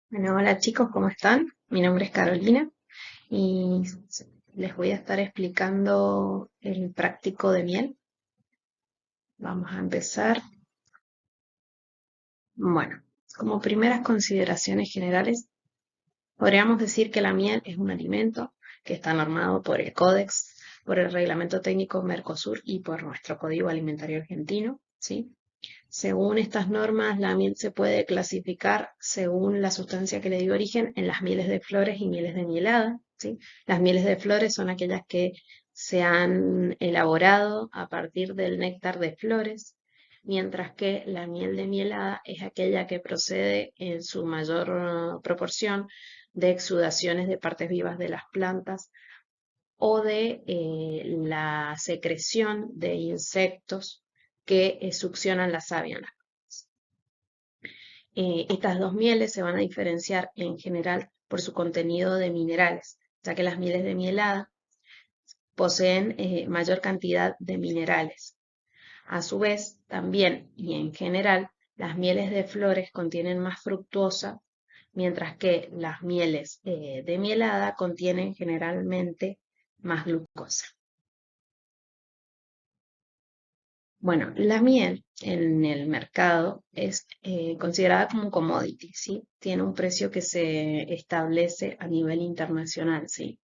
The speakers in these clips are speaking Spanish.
Bueno, hola chicos, ¿cómo están? Mi nombre es Carolina y les voy a estar explicando el práctico de miel. Vamos a empezar. Bueno, como primeras consideraciones generales, podríamos decir que la miel es un alimento que está normado por el Códex, por el Reglamento Técnico Mercosur y por nuestro Código Alimentario Argentino, ¿sí? Según estas normas, la miel se puede clasificar según la sustancia que le dio origen en las mieles de flores y mieles de mielada, ¿sí? Las mieles de flores son aquellas que se han elaborado a partir del néctar de flores, mientras que la miel de mielada es aquella que procede en su mayor proporción de exudaciones de partes vivas de las plantas o de la secreción de insectos que succionan la savia. Estas dos mieles se van a diferenciar en general por su contenido de minerales, ya que las mieles de mielada poseen mayor cantidad de minerales. A su vez, también y en general, las mieles de flores contienen más fructuosa, mientras que las mieles de mielada contienen generalmente más glucosa. Bueno, la miel en el mercado es considerada como un commodity, ¿sí? Tiene un precio que se establece a nivel internacional, ¿sí?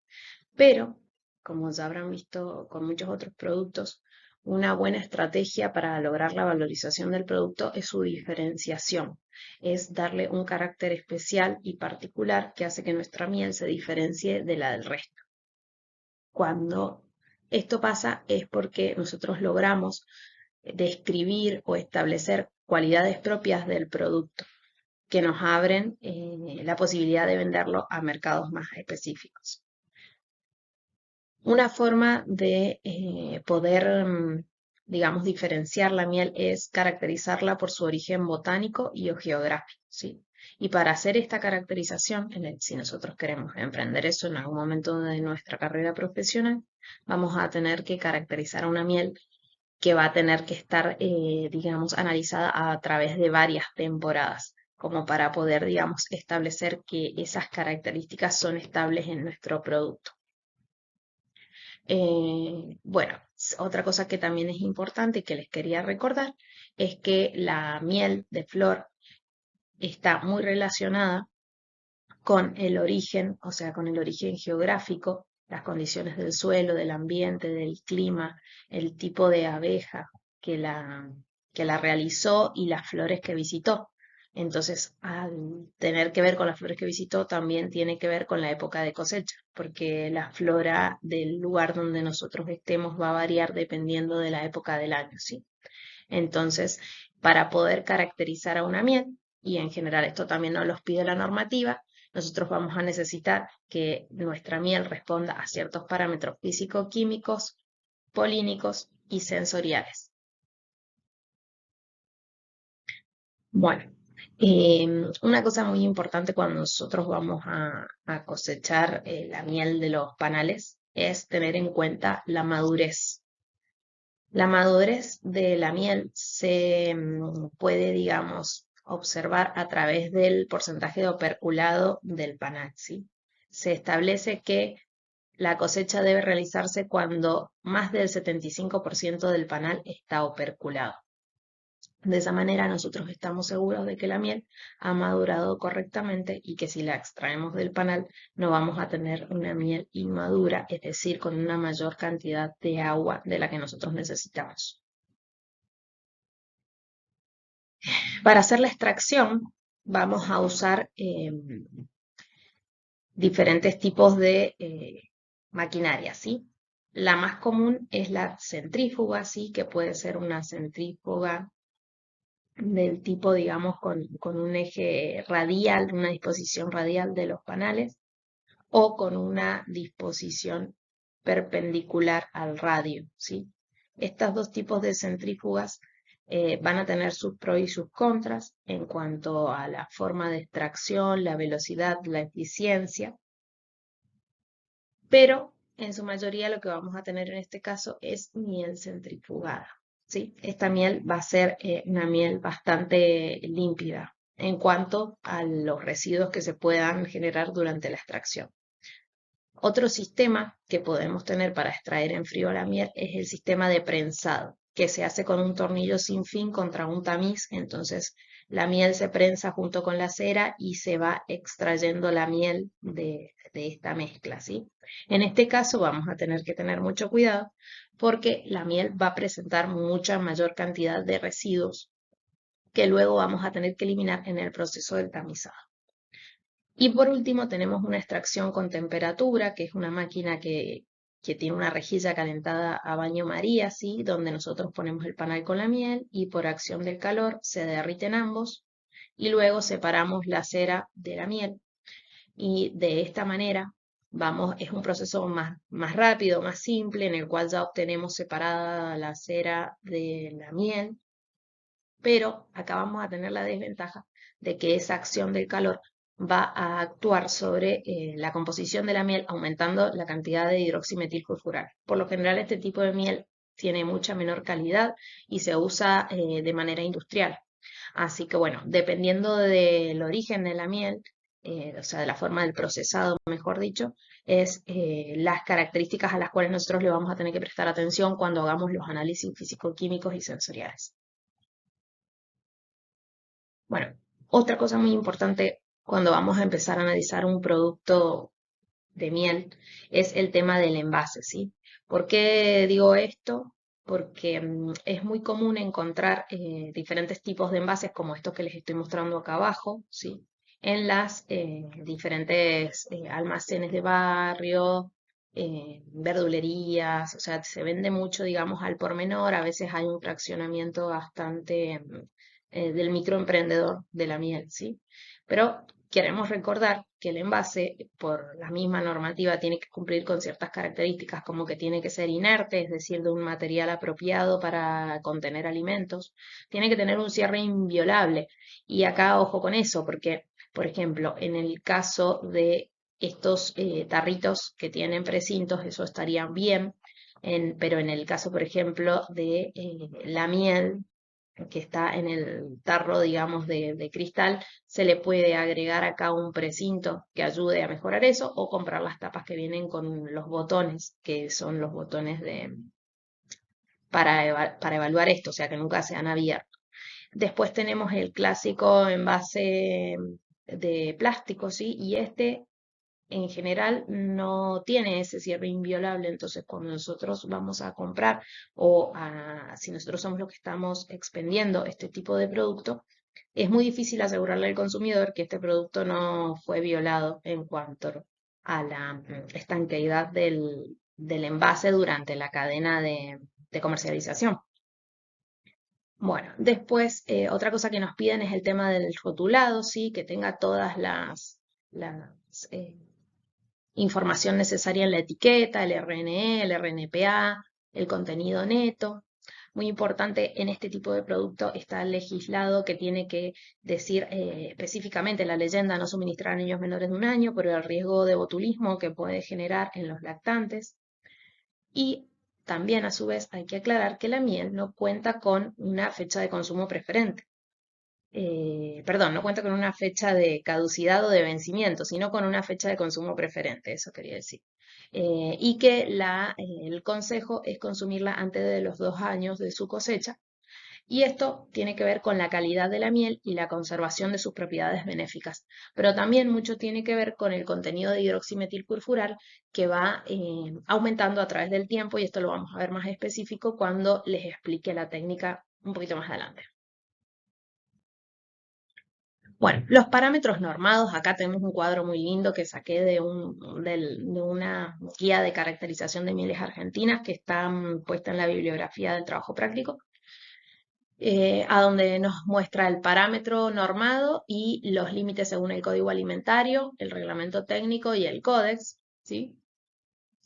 Pero, como ya habrán visto con muchos otros productos, una buena estrategia para lograr la valorización del producto es su diferenciación, es darle un carácter especial y particular que hace que nuestra miel se diferencie de la del resto. Cuando esto pasa es porque nosotros logramos describir o establecer cualidades propias del producto que nos abren la posibilidad de venderlo a mercados más específicos. Una forma de poder, digamos, diferenciar la miel es caracterizarla por su origen botánico y o geográfico, ¿sí? Y para hacer esta caracterización, si nosotros queremos emprender eso en algún momento de nuestra carrera profesional, vamos a tener que caracterizar a una miel que va a tener que estar, digamos, analizada a través de varias temporadas, como para poder, digamos, establecer que esas características son estables en nuestro producto. Bueno, otra cosa que también es importante y que les quería recordar es que la miel de flor está muy relacionada con el origen, o sea, con el origen geográfico, las condiciones del suelo, del ambiente, del clima, el tipo de abeja que la, que la realizó y las flores que visitó. Entonces, al tener que ver con las flores que visitó, también tiene que ver con la época de cosecha, porque la flora del lugar donde nosotros estemos va a variar dependiendo de la época del año, ¿sí? Entonces, para poder caracterizar a una miel, y en general esto también nos los pide la normativa, nosotros vamos a necesitar que nuestra miel responda a ciertos parámetros físico-químicos, polínicos y sensoriales. Bueno, una cosa muy importante cuando nosotros vamos a cosechar la miel de los panales es tener en cuenta la madurez. La madurez de la miel se puede, digamos, observar a través del porcentaje de operculado del panal, ¿sí? Se establece que la cosecha debe realizarse cuando más del 75% del panal está operculado. De esa manera nosotros estamos seguros de que la miel ha madurado correctamente y que si la extraemos del panal no vamos a tener una miel inmadura, es decir, con una mayor cantidad de agua de la que nosotros necesitamos. Para hacer la extracción vamos a usar diferentes tipos de maquinaria, ¿sí? La más común es la centrífuga, ¿sí? Que puede ser una centrífuga del tipo, digamos, con un eje radial, una disposición radial de los panales, o con una disposición perpendicular al radio, ¿sí? Estos dos tipos de centrífugas van a tener sus pros y sus contras en cuanto a la forma de extracción, la velocidad, la eficiencia, pero en su mayoría lo que vamos a tener en este caso es miel centrifugada, ¿sí? Esta miel va a ser una miel bastante límpida. en cuanto a los residuos que se puedan generar durante la extracción. Otro sistema que podemos tener para extraer en frío la miel es el sistema de prensado, que se hace con un tornillo sin fin contra un tamiz. Entonces la miel se prensa junto con la cera y se va extrayendo la miel de esta mezcla, ¿sí? En este caso vamos a tener que tener mucho cuidado porque la miel va a presentar mucha mayor cantidad de residuos que luego vamos a tener que eliminar en el proceso del tamizado. Y por último tenemos una extracción con temperatura, que es una máquina que tiene una rejilla calentada a baño María, ¿sí? Donde nosotros ponemos el panal con la miel y por acción del calor se derriten ambos y luego separamos la cera de la miel. Y de esta manera es un proceso más rápido, más simple, en el cual ya obtenemos separada la cera de la miel, pero acá vamos a tener la desventaja de que esa acción del calor va a actuar sobre la composición de la miel, aumentando la cantidad de hidroximetilfurfural. Por lo general, este tipo de miel tiene mucha menor calidad y se usa de manera industrial. Así que bueno, dependiendo del origen de la miel, o sea, de la forma del procesado, mejor dicho, es las características a las cuales nosotros le vamos a tener que prestar atención cuando hagamos los análisis físico-químicos y sensoriales. Bueno, otra cosa muy importante cuando vamos a empezar a analizar un producto de miel es el tema del envase, ¿sí? ¿Por qué digo esto? Porque es muy común encontrar diferentes tipos de envases como estos que les estoy mostrando acá abajo, ¿sí? En las diferentes almacenes de barrio, verdulerías, o sea, se vende mucho, digamos, al por menor, a veces hay un fraccionamiento bastante del microemprendedor de la miel, ¿sí? Pero queremos recordar que el envase, por la misma normativa, tiene que cumplir con ciertas características, como que tiene que ser inerte, es decir, de un material apropiado para contener alimentos, tiene que tener un cierre inviolable. Y acá ojo con eso, porque, por ejemplo, en el caso de estos tarritos que tienen precintos, eso estaría bien, pero en el caso, por ejemplo, de la miel, que está en el tarro, digamos, de cristal, se le puede agregar acá un precinto que ayude a mejorar eso o comprar las tapas que vienen con los botones, que son los botones para evaluar esto, o sea, que nunca sean abiertos. Después tenemos el clásico envase de plástico, ¿sí? Y este en general no tiene ese cierre inviolable, entonces cuando nosotros vamos a comprar si nosotros somos los que estamos expendiendo este tipo de producto, es muy difícil asegurarle al consumidor que este producto no fue violado en cuanto a la estanqueidad del envase durante la cadena de comercialización. Bueno, después otra cosa que nos piden es el tema del rotulado, ¿sí? Que tenga todas las información necesaria en la etiqueta, el RNE, el RNPA, el contenido neto. Muy importante, en este tipo de producto está legislado que tiene que decir específicamente la leyenda: no suministrar a niños menores de 1 año por el riesgo de botulismo que puede generar en los lactantes. Y también a su vez hay que aclarar que la miel no cuenta con una fecha de consumo preferente. Perdón, no cuenta con una fecha de caducidad o de vencimiento, sino con una fecha de consumo preferente, eso quería decir. Y que el consejo es consumirla antes de los 2 años de su cosecha. Y esto tiene que ver con la calidad de la miel y la conservación de sus propiedades benéficas. Pero también mucho tiene que ver con el contenido de hidroximetilfurfural que va aumentando a través del tiempo, y esto lo vamos a ver más específico cuando les explique la técnica un poquito más adelante. Bueno, los parámetros normados, acá tenemos un cuadro muy lindo que saqué de una guía de caracterización de mieles argentinas que está puesta en la bibliografía del trabajo práctico, a donde nos muestra el parámetro normado y los límites según el Código Alimentario, el reglamento técnico y el códex, ¿sí?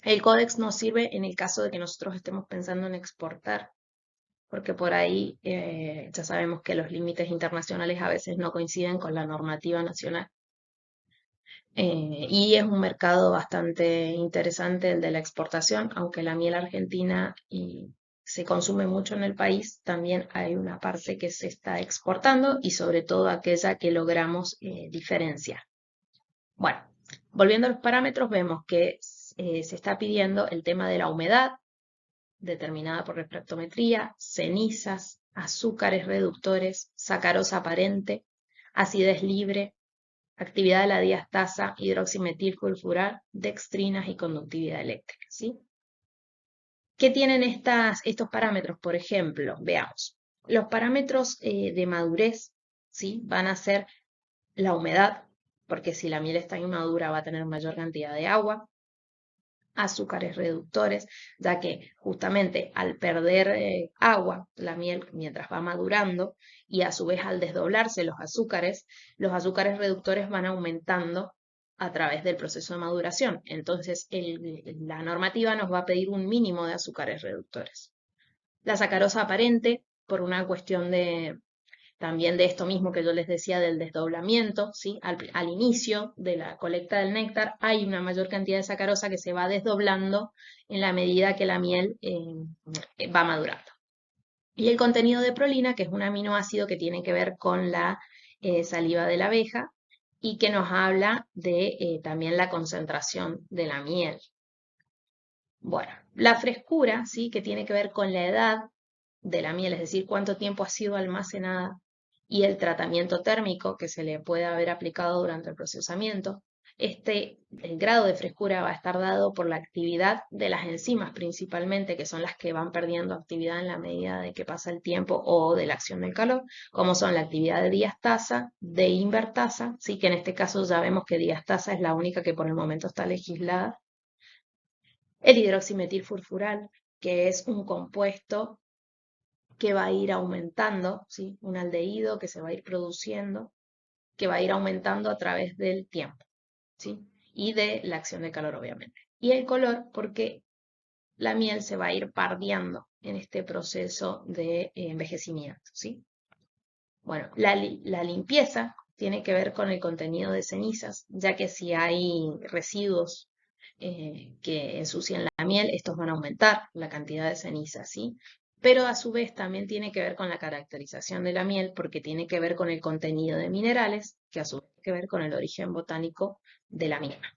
El códex nos sirve en el caso de que nosotros estemos pensando en exportar, porque por ahí ya sabemos que los límites internacionales a veces no coinciden con la normativa nacional. Y es un mercado bastante interesante el de la exportación, aunque la miel argentina se consume mucho en el país, también hay una parte que se está exportando y sobre todo aquella que logramos diferenciar. Bueno, volviendo a los parámetros, vemos que se está pidiendo el tema de la humedad, determinada por refractometría, cenizas, azúcares reductores, sacarosa aparente, acidez libre, actividad de la diastasa, hidroximetilfurfural, dextrinas y conductividad eléctrica, ¿sí? ¿Qué tienen estos parámetros? Por ejemplo, veamos, los parámetros de madurez, ¿sí? Van a ser la humedad, porque si la miel está inmadura va a tener mayor cantidad de agua, azúcares reductores, ya que justamente al perder agua, la miel mientras va madurando y a su vez al desdoblarse los azúcares reductores van aumentando a través del proceso de maduración. Entonces, la normativa nos va a pedir un mínimo de azúcares reductores. La sacarosa aparente, por una cuestión también de esto mismo que yo les decía del desdoblamiento, ¿sí? Al inicio de la colecta del néctar hay una mayor cantidad de sacarosa que se va desdoblando en la medida que la miel va madurando. Y el contenido de prolina, que es un aminoácido que tiene que ver con la saliva de la abeja y que nos habla de también la concentración de la miel. Bueno, la frescura, ¿sí? Que tiene que ver con la edad de la miel, es decir, cuánto tiempo ha sido almacenada, y el tratamiento térmico que se le puede haber aplicado durante el procesamiento. El grado de frescura va a estar dado por la actividad de las enzimas principalmente, que son las que van perdiendo actividad en la medida de que pasa el tiempo o de la acción del calor, como son la actividad de diastasa, de invertasa, sí que en este caso ya vemos que diastasa es la única que por el momento está legislada. El hidroximetilfurfural, que es un compuesto que va a ir aumentando, ¿sí? Un aldehído que se va a ir produciendo, que va a ir aumentando a través del tiempo, ¿sí? Y de la acción de calor, obviamente. Y el color, porque la miel se va a ir pardeando en este proceso de envejecimiento, ¿sí? Bueno, la limpieza tiene que ver con el contenido de cenizas, ya que si hay residuos que ensucian la miel, estos van a aumentar la cantidad de cenizas, ¿sí? Pero a su vez también tiene que ver con la caracterización de la miel, porque tiene que ver con el contenido de minerales, que a su vez tiene que ver con el origen botánico de la misma.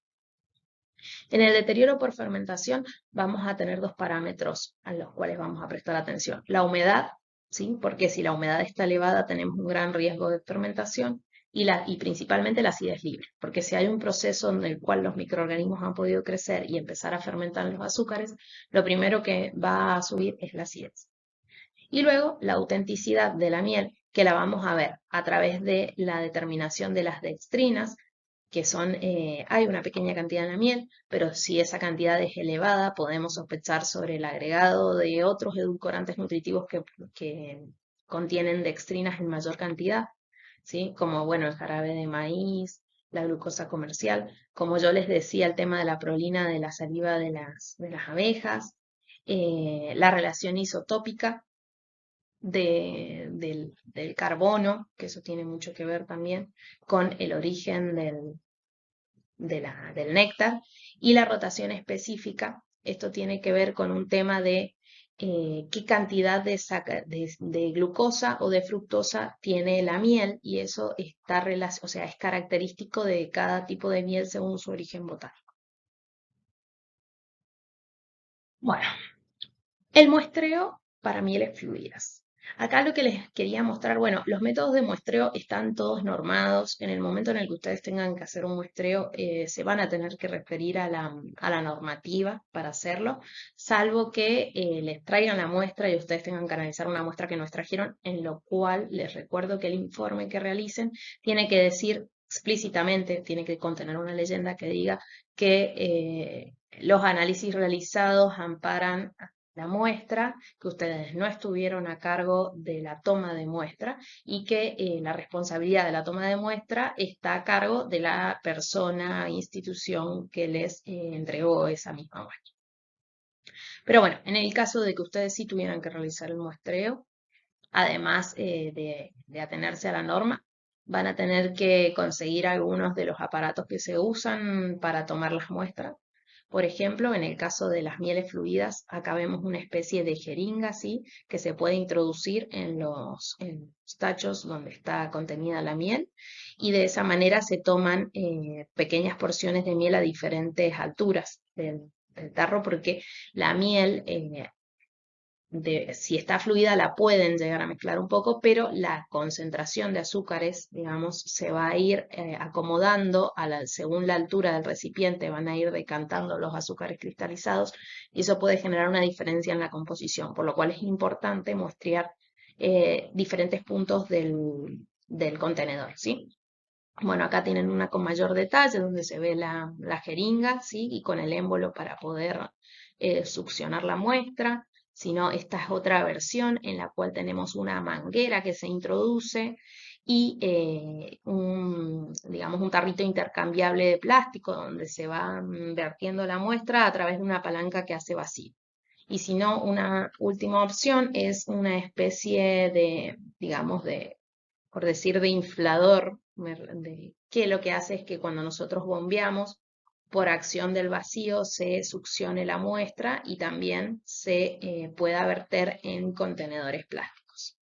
En el deterioro por fermentación vamos a tener dos parámetros a los cuales vamos a prestar atención. La humedad, ¿sí? Porque si la humedad está elevada tenemos un gran riesgo de fermentación, y principalmente la acidez libre, porque si hay un proceso en el cual los microorganismos han podido crecer y empezar a fermentar los azúcares, lo primero que va a subir es la acidez. Y luego la autenticidad de la miel, que la vamos a ver a través de la determinación de las dextrinas, que son, hay una pequeña cantidad en la miel, pero si esa cantidad es elevada, podemos sospechar sobre el agregado de otros edulcorantes nutritivos que contienen dextrinas en mayor cantidad, ¿sí? Como, bueno, el jarabe de maíz, la glucosa comercial, como yo les decía, el tema de la prolina de la saliva de las abejas, la relación isotópica del carbono, que eso tiene mucho que ver también con el origen del néctar, y la rotación específica. Esto tiene que ver con un tema de qué cantidad de glucosa o de fructosa tiene la miel, y eso está o sea, es característico de cada tipo de miel según su origen botánico. Bueno, el muestreo para mieles fluidas. Acá lo que les quería mostrar, bueno, los métodos de muestreo están todos normados. En el momento en el que ustedes tengan que hacer un muestreo, se van a tener que referir a la normativa para hacerlo, salvo que les traigan la muestra y ustedes tengan que analizar una muestra que nos trajeron, en lo cual les recuerdo que el informe que realicen tiene que decir explícitamente, tiene que contener una leyenda que diga que los análisis realizados amparan la muestra, que ustedes no estuvieron a cargo de la toma de muestra y que la responsabilidad de la toma de muestra está a cargo de la persona, institución que les entregó esa misma muestra. Pero bueno, en el caso de que ustedes sí tuvieran que realizar el muestreo, además de atenerse a la norma, van a tener que conseguir algunos de los aparatos que se usan para tomar las muestras, Por ejemplo, en el caso de las mieles fluidas, acá vemos una especie de jeringa, ¿sí? Que se puede introducir en los tachos donde está contenida la miel y de esa manera se toman pequeñas porciones de miel a diferentes alturas del tarro porque la miel si está fluida la pueden llegar a mezclar un poco, pero la concentración de azúcares, digamos, se va a ir acomodando según la altura del recipiente, van a ir decantando los azúcares cristalizados y eso puede generar una diferencia en la composición, por lo cual es importante muestrear diferentes puntos del contenedor, ¿sí? Bueno, acá tienen una con mayor detalle donde se ve la jeringa, ¿sí? Y con el émbolo para poder succionar la muestra. Si no, esta es otra versión en la cual tenemos una manguera que se introduce y digamos, un tarrito intercambiable de plástico donde se va vertiendo la muestra a través de una palanca que hace vacío. Y si no, una última opción es una especie de, digamos, por decir, de inflador, que lo que hace es que cuando nosotros bombeamos, por acción del vacío se succione la muestra y también se pueda verter en contenedores plásticos.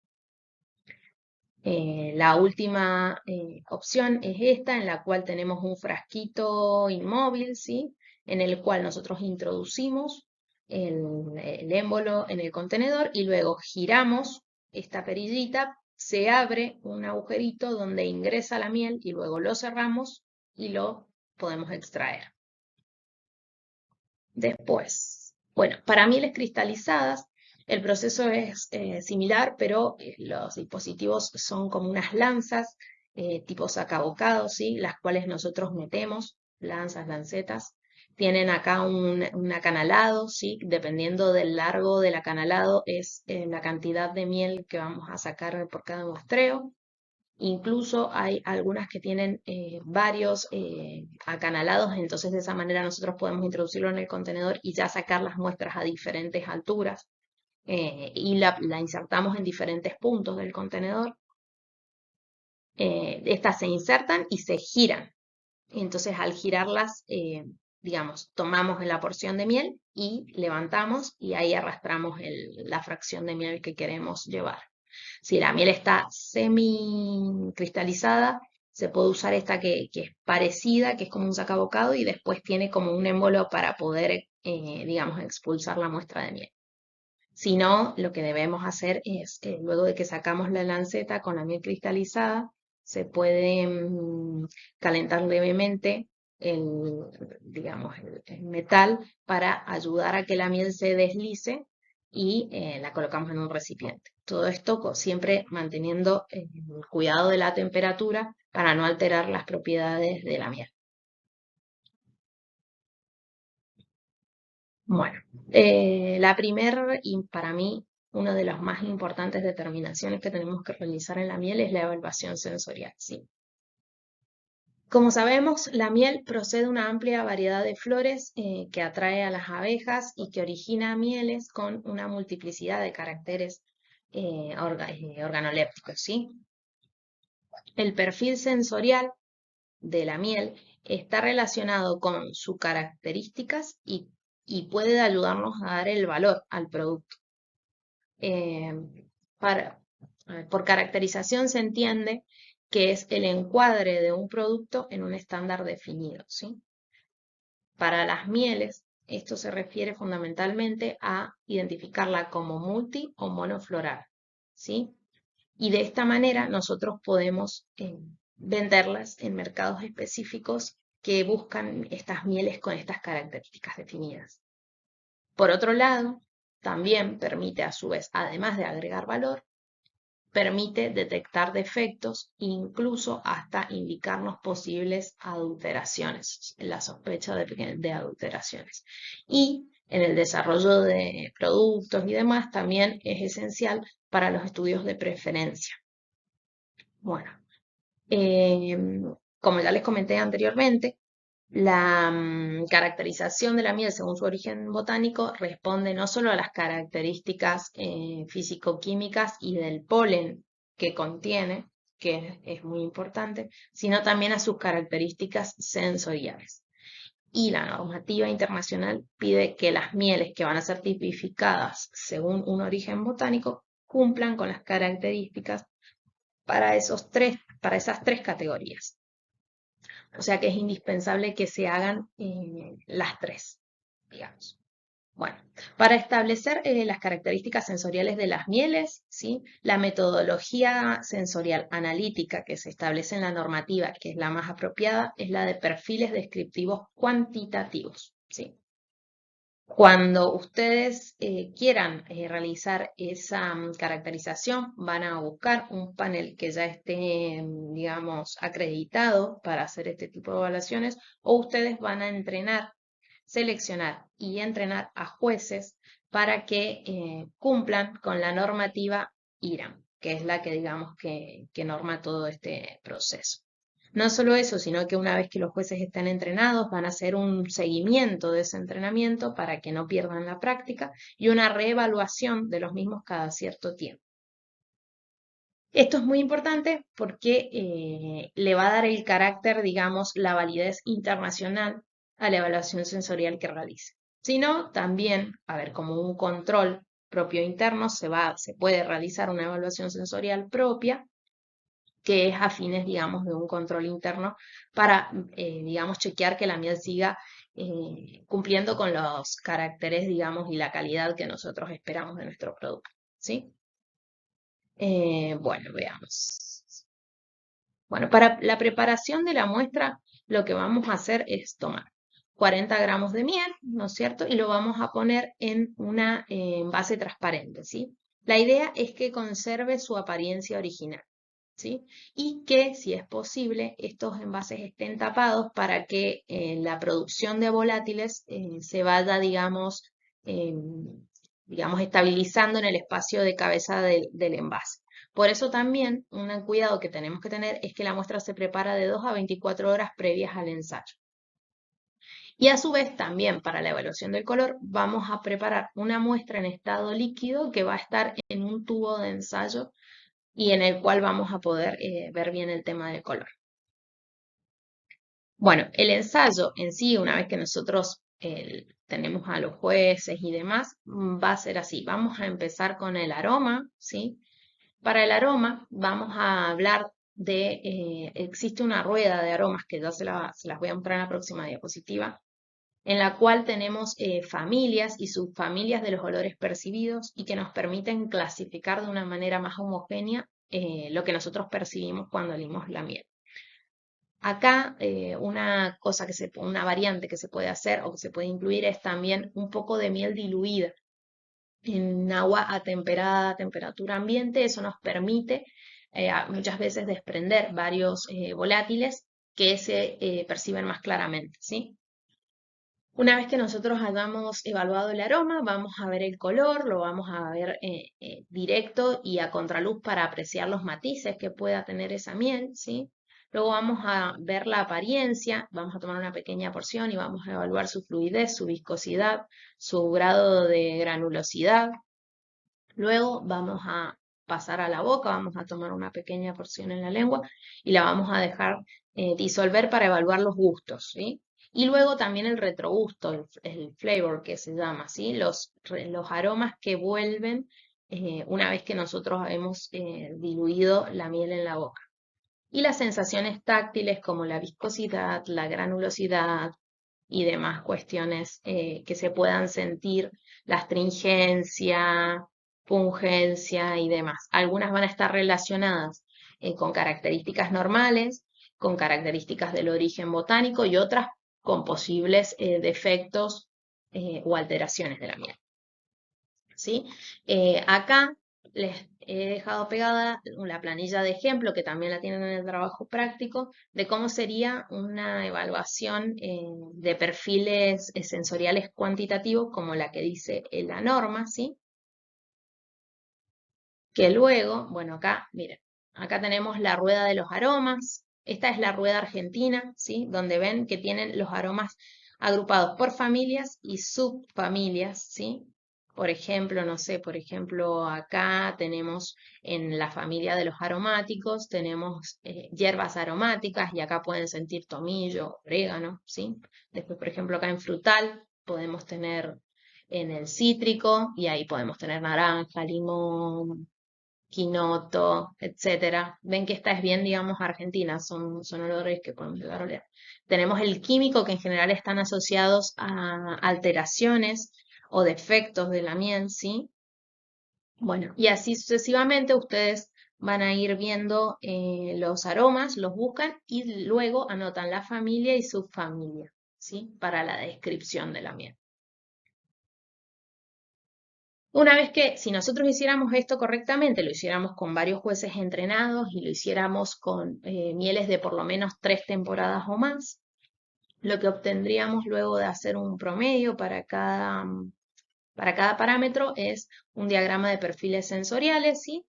La última opción es esta, en la cual tenemos un frasquito inmóvil, ¿sí? En el cual nosotros introducimos el émbolo en el contenedor y luego giramos esta perillita, se abre un agujerito donde ingresa la miel y luego lo cerramos y lo podemos extraer. Después, bueno, para mieles cristalizadas el proceso es similar, pero los dispositivos son como unas lanzas tipo sacabocado, ¿sí? Las cuales nosotros metemos, lanzas, lancetas. Tienen acá un acanalado, ¿sí? Dependiendo del largo del acanalado es la cantidad de miel que vamos a sacar por cada muestreo. Incluso hay algunas que tienen varios acanalados, entonces de esa manera nosotros podemos introducirlo en el contenedor y ya sacar las muestras a diferentes alturas y la insertamos en diferentes puntos del contenedor. Estas se insertan y se giran. Entonces al girarlas, digamos, tomamos la porción de miel y levantamos y ahí arrastramos la fracción de miel que queremos llevar. Si la miel está semi cristalizada, se puede usar esta que es parecida, que es como un sacabocado y después tiene como un émbolo para poder, digamos, expulsar la muestra de miel. Si no, lo que debemos hacer es, luego de que sacamos la lanceta con la miel cristalizada, se puede calentar levemente digamos, el metal para ayudar a que la miel se deslice y la colocamos en un recipiente. Todo esto siempre manteniendo el cuidado de la temperatura para no alterar las propiedades de la miel. Bueno, la primera y para mí una de las más importantes determinaciones que tenemos que realizar en la miel es la evaluación sensorial, ¿sí? Como sabemos, la miel procede de una amplia variedad de flores que atrae a las abejas y que origina mieles con una multiplicidad de caracteres organolépticos, ¿sí? El perfil sensorial de la miel está relacionado con sus características y puede ayudarnos a dar el valor al producto. Eh, por caracterización se entiende que es el encuadre de un producto en un estándar definido, ¿sí? Para las mieles, esto se refiere fundamentalmente a identificarla como multi o monofloral, ¿sí? Y de esta manera nosotros podemos venderlas en mercados específicos que buscan estas mieles con estas características definidas. Por otro lado, también permite a su vez, además de agregar valor, permite detectar defectos, incluso hasta indicarnos posibles adulteraciones, la sospecha de adulteraciones. Y en el desarrollo de productos y demás también es esencial para los estudios de preferencia. Bueno, como ya les comenté anteriormente, la caracterización de la miel según su origen botánico responde no solo a las características físico-químicas y del polen que contiene, que es muy importante, sino también a sus características sensoriales. y la normativa internacional pide que las mieles que van a ser tipificadas según un origen botánico cumplan con las características para esas tres categorías. O sea que es indispensable que se hagan las tres, digamos. Bueno, para establecer las características sensoriales de las mieles, ¿sí? La metodología sensorial analítica que se establece en la normativa, que es la más apropiada, es la de perfiles descriptivos cuantitativos, ¿sí? Cuando ustedes quieran realizar esa caracterización, van a buscar un panel que ya esté, digamos, acreditado para hacer este tipo de evaluaciones, o ustedes van a seleccionar y entrenar a jueces para que cumplan con la normativa IRAM, que es la que, digamos, que norma todo este proceso. No solo eso, sino que una vez que los jueces estén entrenados, van a hacer un seguimiento de ese entrenamiento para que no pierdan la práctica y una reevaluación de los mismos cada cierto tiempo. Esto es muy importante porque le va a dar el carácter, digamos, la validez internacional a la evaluación sensorial que realice. Si no, también, a ver, como un control propio interno, se puede realizar una evaluación sensorial propia que es a fines, digamos, de un control interno para, digamos, chequear que la miel siga cumpliendo con los caracteres, digamos, y la calidad que nosotros esperamos de nuestro producto, ¿sí? Bueno, veamos. Bueno, para la preparación de la muestra, lo que vamos a hacer es tomar 40 gramos de miel, ¿no es cierto? Y lo vamos a poner en una envase transparente, ¿sí? La idea es que conserve su apariencia original, ¿sí? Y que, si es posible, estos envases estén tapados para que la producción de volátiles se vaya, digamos, estabilizando en el espacio de cabeza del envase. Por eso también un cuidado que tenemos que tener es que la muestra se prepara de 2 a 24 horas previas al ensayo. Y a su vez también para la evaluación del color vamos a preparar una muestra en estado líquido que va a estar en un tubo de ensayo y en el cual vamos a poder ver bien el tema del color. Bueno, el ensayo en sí, una vez que nosotros tenemos a los jueces y demás, va a ser así. Vamos a empezar con el aroma, ¿sí? Para el aroma vamos a hablar existe una rueda de aromas que ya se las voy a mostrar en la próxima diapositiva, en la cual tenemos familias y subfamilias de los olores percibidos y que nos permiten clasificar de una manera más homogénea lo que nosotros percibimos cuando olimos la miel. Acá una variante que se puede hacer o que se puede incluir es también un poco de miel diluida en agua atemperada a temperatura ambiente. Eso nos permite muchas veces desprender varios volátiles que se perciben más claramente, ¿sí? Una vez que nosotros hayamos evaluado el aroma, vamos a ver el color, lo vamos a ver directo y a contraluz para apreciar los matices que pueda tener esa miel, ¿sí? Luego vamos a ver la apariencia, vamos a tomar una pequeña porción y vamos a evaluar su fluidez, su viscosidad, su grado de granulosidad. Luego vamos a pasar a la boca, vamos a tomar una pequeña porción en la lengua y la vamos a dejar disolver para evaluar los gustos, ¿sí? Y luego también el retrogusto, el flavor que se llama, ¿sí? Los aromas que vuelven una vez que nosotros hemos diluido la miel en la boca. Y las sensaciones táctiles como la viscosidad, la granulosidad y demás cuestiones que se puedan sentir, la astringencia, pungencia y demás. Algunas van a estar relacionadas con características normales, con características del origen botánico y otras con posibles defectos o alteraciones de la miel. ¿Sí? Acá les he dejado pegada la planilla de ejemplo, que también la tienen en el trabajo práctico, de cómo sería una evaluación de perfiles sensoriales cuantitativos, como la que dice la norma, ¿sí? Que luego, bueno, acá, miren, acá tenemos la rueda de los aromas. Esta es la rueda argentina, ¿sí? Donde ven que tienen los aromas agrupados por familias y subfamilias, ¿sí? Por ejemplo, no sé, por ejemplo, acá tenemos en la familia de los aromáticos, tenemos hierbas aromáticas y acá pueden sentir tomillo, orégano, ¿sí? Después, por ejemplo, acá en frutal podemos tener en el cítrico y ahí podemos tener naranja, limón, quinoto, etcétera. Ven que esta es bien, digamos, argentina, son olores que podemos llegar a oler. Tenemos el químico que en general están asociados a alteraciones o defectos de la miel, ¿sí? Bueno, y así sucesivamente ustedes van a ir viendo los aromas, los buscan y luego anotan la familia y subfamilia, ¿sí? Para la descripción de la miel. Una vez que, si nosotros hiciéramos esto correctamente, lo hiciéramos con varios jueces entrenados y lo hiciéramos con mieles de por lo menos 3 temporadas o más, lo que obtendríamos luego de hacer un promedio para cada parámetro es un diagrama de perfiles sensoriales, ¿sí?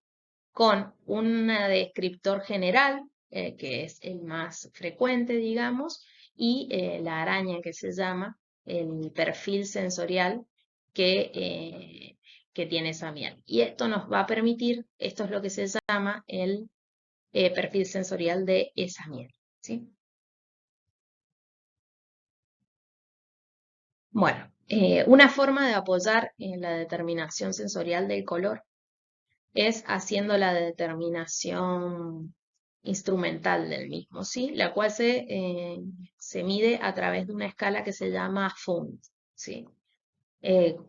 Con un descriptor general, que es el más frecuente, digamos, y la araña que se llama el perfil sensorial que, eh, que tiene esa miel. Y esto nos va a permitir, esto es lo que se llama el perfil sensorial de esa miel, ¿sí? Bueno, una forma de apoyar en la determinación sensorial del color es haciendo la determinación instrumental del mismo, ¿sí? La cual se mide a través de una escala que se llama FUNT, ¿sí?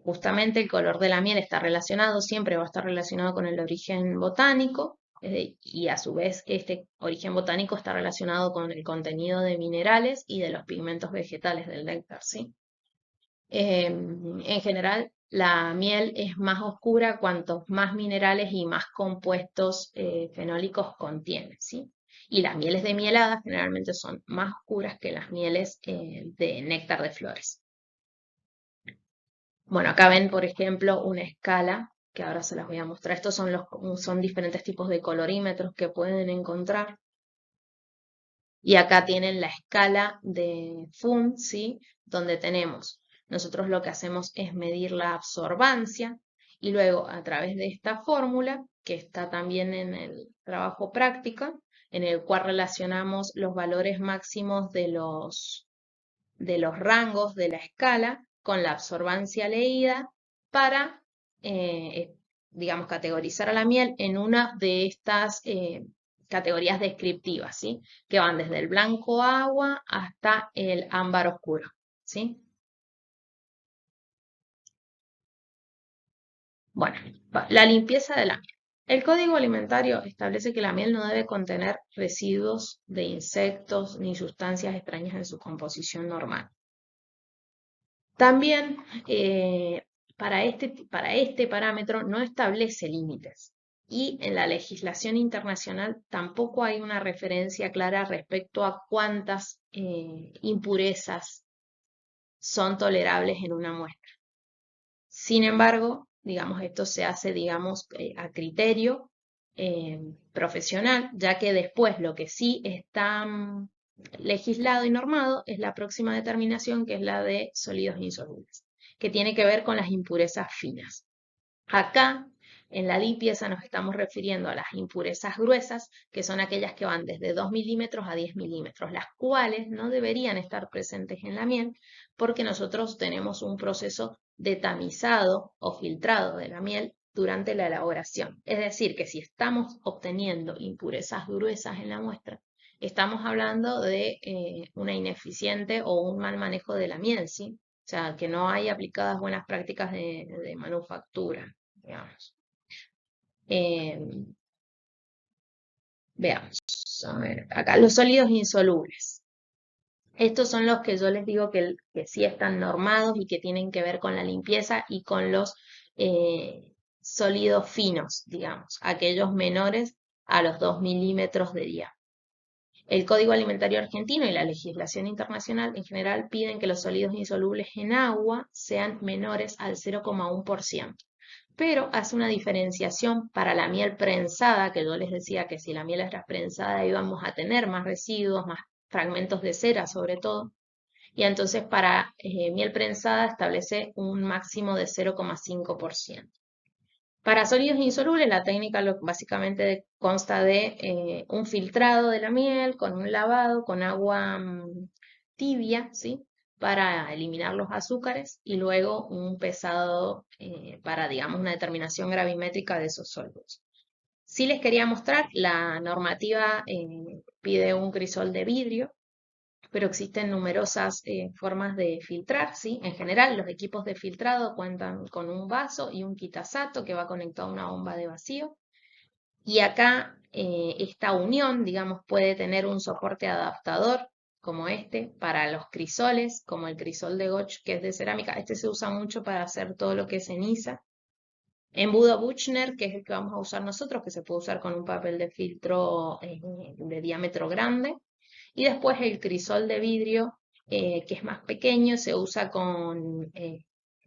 Justamente el color de la miel está relacionado, siempre va a estar relacionado con el origen botánico, y a su vez este origen botánico está relacionado con el contenido de minerales y de los pigmentos vegetales del néctar, ¿sí? En general, la miel es más oscura cuantos más minerales y más compuestos fenólicos contiene, ¿sí? Y las mieles de mielada generalmente son más oscuras que las mieles de néctar de flores. Bueno, acá ven, por ejemplo, una escala que ahora se las voy a mostrar. Estos son diferentes tipos de colorímetros que pueden encontrar. Y acá tienen la escala de FUN, ¿sí? Donde tenemos, nosotros lo que hacemos es medir la absorbancia y luego a través de esta fórmula, que está también en el trabajo práctica, en el cual relacionamos los valores máximos de los rangos de la escala con la absorbancia leída para, digamos, categorizar a la miel en una de estas categorías descriptivas, ¿sí? Que van desde el blanco agua hasta el ámbar oscuro, ¿sí? Bueno, la limpieza de la miel. El Código Alimentario establece que la miel no debe contener residuos de insectos ni sustancias extrañas en su composición normal. También para este parámetro no establece límites y en la legislación internacional tampoco hay una referencia clara respecto a cuántas impurezas son tolerables en una muestra. Sin embargo, digamos, esto se hace, digamos, a criterio profesional, ya que después lo que sí está legislado y normado es la próxima determinación, que es la de sólidos insolubles, que tiene que ver con las impurezas finas. Acá, en la limpieza, nos estamos refiriendo a las impurezas gruesas, que son aquellas que van desde 2 milímetros a 10 milímetros, las cuales no deberían estar presentes en la miel, porque nosotros tenemos un proceso de tamizado o filtrado de la miel durante la elaboración. Es decir, que si estamos obteniendo impurezas gruesas en la muestra, estamos hablando de una ineficiente o un mal manejo de la miel, ¿sí? O sea, que no hay aplicadas buenas prácticas de manufactura, digamos. Veamos, a ver, acá los sólidos insolubles. Estos son los que yo les digo que sí están normados y que tienen que ver con la limpieza y con los sólidos finos, digamos, aquellos menores a los 2 milímetros de diámetro. El Código Alimentario Argentino y la legislación internacional en general piden que los sólidos insolubles en agua sean menores al 0,1%, pero hace una diferenciación para la miel prensada, que yo les decía que si la miel era prensada íbamos a tener más residuos, más fragmentos de cera sobre todo, y entonces para miel prensada establece un máximo de 0,5%. Para sólidos insolubles, la técnica básicamente consta de un filtrado de la miel con un lavado con agua tibia, ¿sí? Para eliminar los azúcares y luego un pesado para, digamos, una determinación gravimétrica de esos sólidos. Sí les quería mostrar, la normativa pide un crisol de vidrio, pero existen numerosas formas de filtrar, ¿sí? En general, los equipos de filtrado cuentan con un vaso y un quitasato que va conectado a una bomba de vacío. Y acá esta unión, digamos, puede tener un soporte adaptador como este para los crisoles, como el crisol de Gotch, que es de cerámica. Este se usa mucho para hacer todo lo que es ceniza. Embudo Buchner, que es el que vamos a usar nosotros, que se puede usar con un papel de filtro de diámetro grande. Y después el crisol de vidrio, que es más pequeño, se usa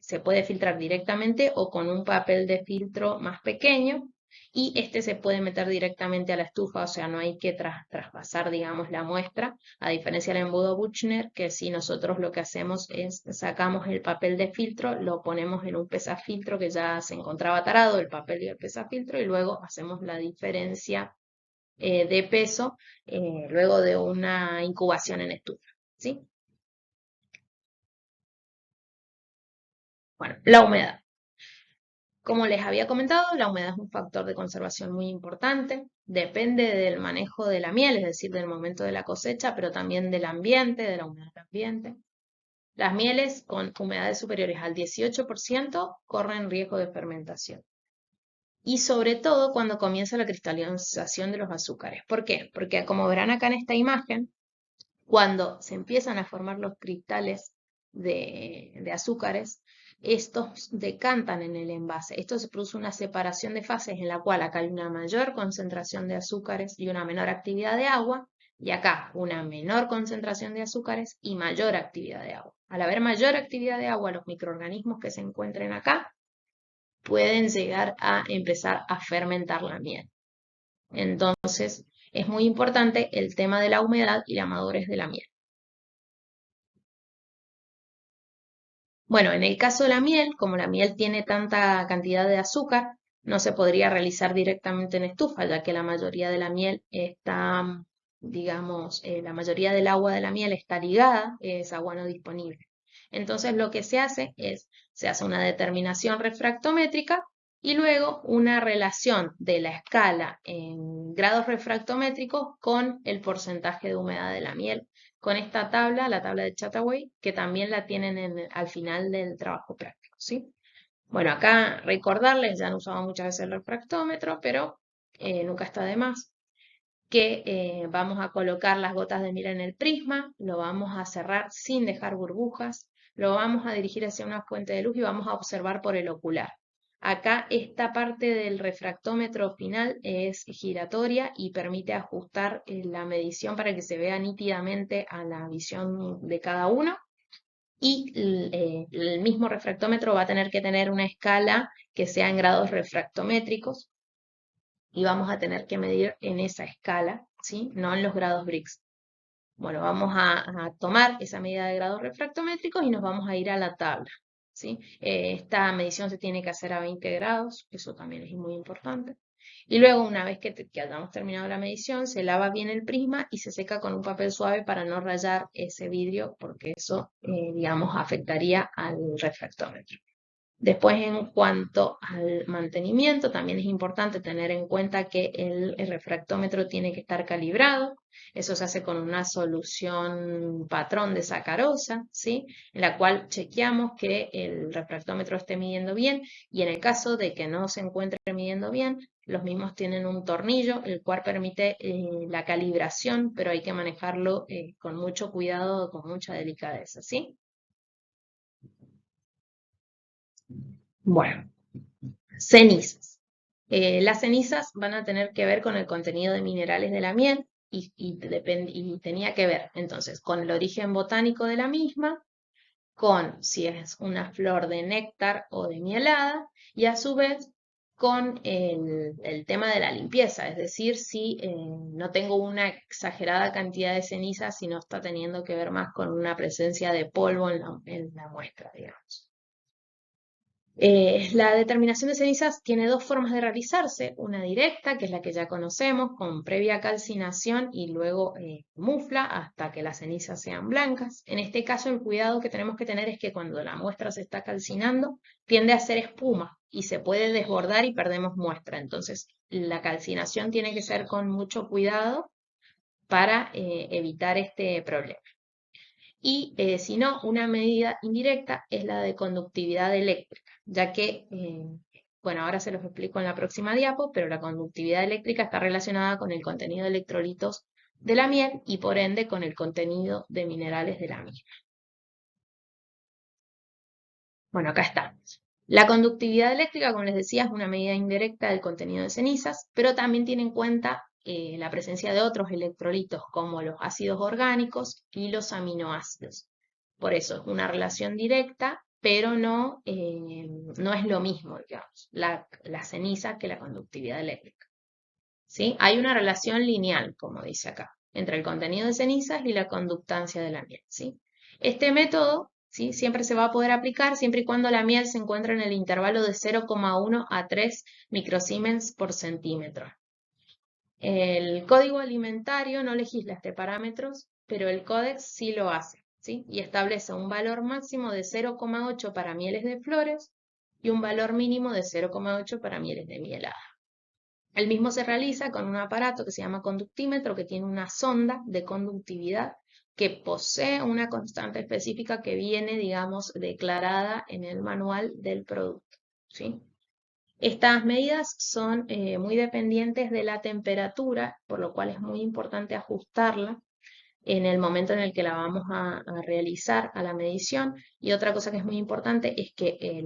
se puede filtrar directamente o con un papel de filtro más pequeño. Y este se puede meter directamente a la estufa, o sea, no hay que traspasar, digamos, la muestra, a diferencia del embudo Buchner, que si nosotros lo que hacemos es sacamos el papel de filtro, lo ponemos en un pesafiltro que ya se encontraba tarado, el papel y el pesafiltro, y luego hacemos la diferencia de peso luego de una incubación en estufa, ¿sí? Bueno, la humedad. Como les había comentado, la humedad es un factor de conservación muy importante. Depende del manejo de la miel, es decir, del momento de la cosecha, pero también del ambiente, de la humedad del ambiente. Las mieles con humedades superiores al 18% corren riesgo de fermentación. Y sobre todo cuando comienza la cristalización de los azúcares. ¿Por qué? Porque como verán acá en esta imagen, cuando se empiezan a formar los cristales de azúcares, estos decantan en el envase. Esto se produce una separación de fases en la cual acá hay una mayor concentración de azúcares y una menor actividad de agua, y acá una menor concentración de azúcares y mayor actividad de agua. Al haber mayor actividad de agua, los microorganismos que se encuentren acá pueden llegar a empezar a fermentar la miel. Entonces, es muy importante el tema de la humedad y la madurez de la miel. Bueno, en el caso de la miel, como la miel tiene tanta cantidad de azúcar, no se podría realizar directamente en estufa, ya que la mayoría de la miel está, digamos, la mayoría del agua de la miel está ligada, es agua no disponible. Entonces lo que se hace es, se hace una determinación refractométrica y luego una relación de la escala en grados refractométricos con el porcentaje de humedad de la miel con esta tabla, la tabla de Chataway, que también la tienen al final del trabajo práctico, ¿sí? Bueno, acá recordarles, ya han usado muchas veces el refractómetro, pero nunca está de más, que vamos a colocar las gotas de miel en el prisma, lo vamos a cerrar sin dejar burbujas, lo vamos a dirigir hacia una fuente de luz y vamos a observar por el ocular. Acá esta parte del refractómetro final es giratoria y permite ajustar la medición para que se vea nítidamente a la visión de cada uno. Y el mismo refractómetro va a tener que tener una escala que sea en grados refractométricos y vamos a tener que medir en esa escala, ¿sí? No en los grados Brix. Bueno, vamos a tomar esa medida de grados refractométricos y nos vamos a ir a la tabla, ¿sí? Esta medición se tiene que hacer a 20 grados, eso también es muy importante. Y luego, una vez que hayamos terminado la medición, se lava bien el prisma y se seca con un papel suave para no rayar ese vidrio, porque eso, digamos, afectaría al refractómetro. Después, en cuanto al mantenimiento, también es importante tener en cuenta que el refractómetro tiene que estar calibrado. Eso se hace con una solución patrón de sacarosa, ¿sí? En la cual chequeamos que el refractómetro esté midiendo bien y en el caso de que no se encuentre midiendo bien, los mismos tienen un tornillo, el cual permite la calibración, pero hay que manejarlo con mucho cuidado, con mucha delicadeza, ¿sí? Bueno. Cenizas. Las cenizas van a tener que ver con el contenido de minerales de la miel y tenía que ver entonces con el origen botánico de la misma, con si es una flor de néctar o de mielada y a su vez con el tema de la limpieza, es decir, si no tengo una exagerada cantidad de ceniza, sino está teniendo que ver más con una presencia de polvo en la muestra, digamos. La determinación de cenizas tiene dos formas de realizarse, una directa, que es la que ya conocemos, con previa calcinación y luego mufla hasta que las cenizas sean blancas. En este caso, el cuidado que tenemos que tener es que cuando la muestra se está calcinando, tiende a hacer espuma y se puede desbordar y perdemos muestra. Entonces, la calcinación tiene que ser con mucho cuidado para evitar este problema. Y si no, una medida indirecta es la de conductividad eléctrica, ya que, bueno, ahora se los explico en la próxima diapo, pero la conductividad eléctrica está relacionada con el contenido de electrolitos de la miel y por ende con el contenido de minerales de la misma. Bueno, acá está. La conductividad eléctrica, como les decía, es una medida indirecta del contenido de cenizas, pero también tiene en cuenta la presencia de otros electrolitos como los ácidos orgánicos y los aminoácidos. Por eso es una relación directa, pero no, no es lo mismo, digamos, la ceniza que la conductividad eléctrica. ¿Sí? Hay una relación lineal, como dice acá, entre el contenido de cenizas y la conductancia de la miel. ¿Sí? Este método, ¿sí?, siempre se va a poder aplicar siempre y cuando la miel se encuentre en el intervalo de 0,1 a 3 microsiemens por centímetro. El código alimentario no legisla este parámetro, pero el códex sí lo hace, ¿sí? Y establece un valor máximo de 0,8 para mieles de flores y un valor mínimo de 0,8 para mieles de mielada. El mismo se realiza con un aparato que se llama conductímetro, que tiene una sonda de conductividad que posee una constante específica que viene, digamos, declarada en el manual del producto, ¿sí? Estas medidas son muy dependientes de la temperatura, por lo cual es muy importante ajustarla en el momento en el que la vamos a realizar a la medición. Y otra cosa que es muy importante es que,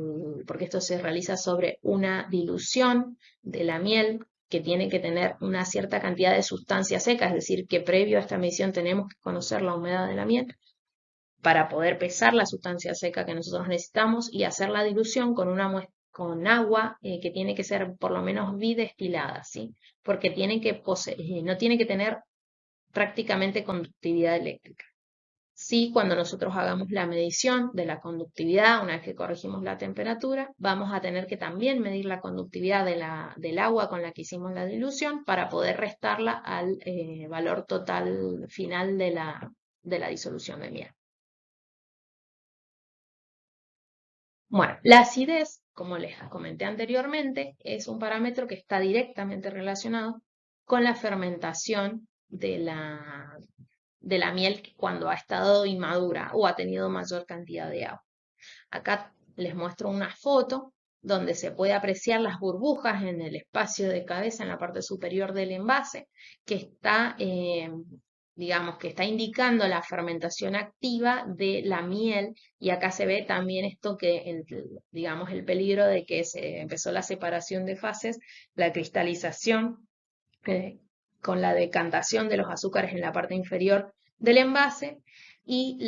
porque esto se realiza sobre una dilución de la miel que tiene que tener una cierta cantidad de sustancia seca, es decir, que previo a esta medición tenemos que conocer la humedad de la miel para poder pesar la sustancia seca que nosotros necesitamos y hacer la dilución con con agua que tiene que ser por lo menos bidestilada, ¿sí? Porque tiene que no tiene que tener prácticamente conductividad eléctrica. Sí, cuando nosotros hagamos la medición de la conductividad, una vez que corregimos la temperatura, vamos a tener que también medir la conductividad del agua con la que hicimos la dilución para poder restarla al valor total final de la disolución de miel. Bueno, la acidez, como les comenté anteriormente, es un parámetro que está directamente relacionado con la fermentación de la miel cuando ha estado inmadura o ha tenido mayor cantidad de agua. Acá les muestro una foto donde se puede apreciar las burbujas en el espacio de cabeza en la parte superior del envase, que está, digamos, que está indicando la fermentación activa de la miel. Y acá se ve también esto que, digamos, el peligro de que se empezó la separación de fases, la cristalización eh, con la decantación de los azúcares en la parte inferior del envase y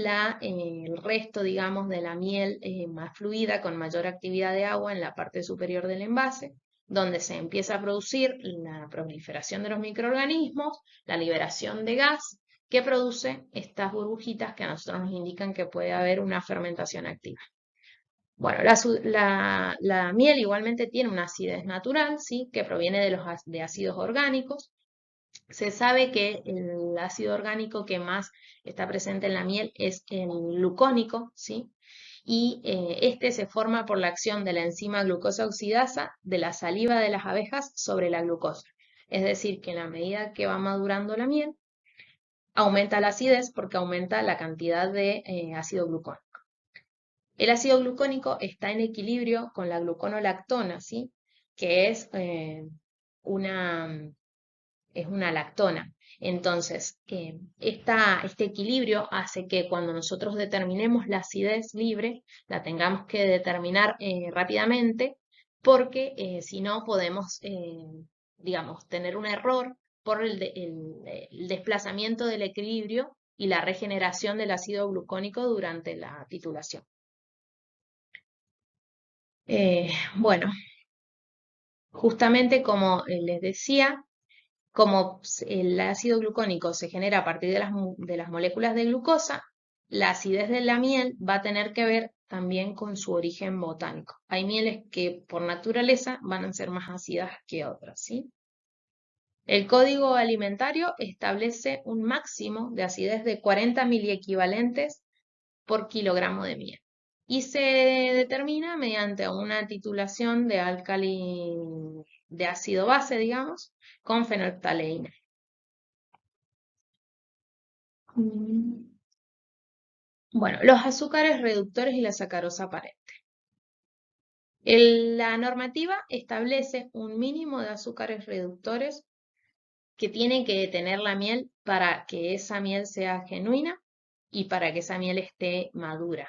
el resto, digamos, de la miel más fluida con mayor actividad de agua en la parte superior del envase, donde se empieza a producir la proliferación de los microorganismos, la liberación de gas que produce estas burbujitas que a nosotros nos indican que puede haber una fermentación activa. Bueno, la miel igualmente tiene una acidez natural, ¿sí?, que proviene de ácidos orgánicos. Se sabe que el ácido orgánico que más está presente en la miel es el glucónico, ¿sí? Y este se forma por la acción de la enzima glucosa oxidasa de la saliva de las abejas sobre la glucosa. Es decir, que en la medida que va madurando la miel, aumenta la acidez porque aumenta la cantidad de ácido glucónico. El ácido glucónico está en equilibrio con la gluconolactona, ¿sí?, que una, es una lactona. Entonces, este equilibrio hace que cuando nosotros determinemos la acidez libre, la tengamos que determinar rápidamente, porque si no podemos, digamos, tener un error por el desplazamiento del equilibrio y la regeneración del ácido glucónico durante la titulación. Bueno, Justamente como les decía, como el ácido glucónico se genera a partir de las moléculas de glucosa, la acidez de la miel va a tener que ver también con su origen botánico. Hay mieles que por naturaleza van a ser más ácidas que otras, ¿sí? El código alimentario establece un máximo de acidez de 40 miliequivalentes por kilogramo de miel y se determina mediante una titulación de álcali de ácido base, digamos, con fenolftaleína. Bueno, los azúcares reductores y la sacarosa aparente. La normativa establece un mínimo de azúcares reductores que tiene que tener la miel para que esa miel sea genuina y para que esa miel esté madura.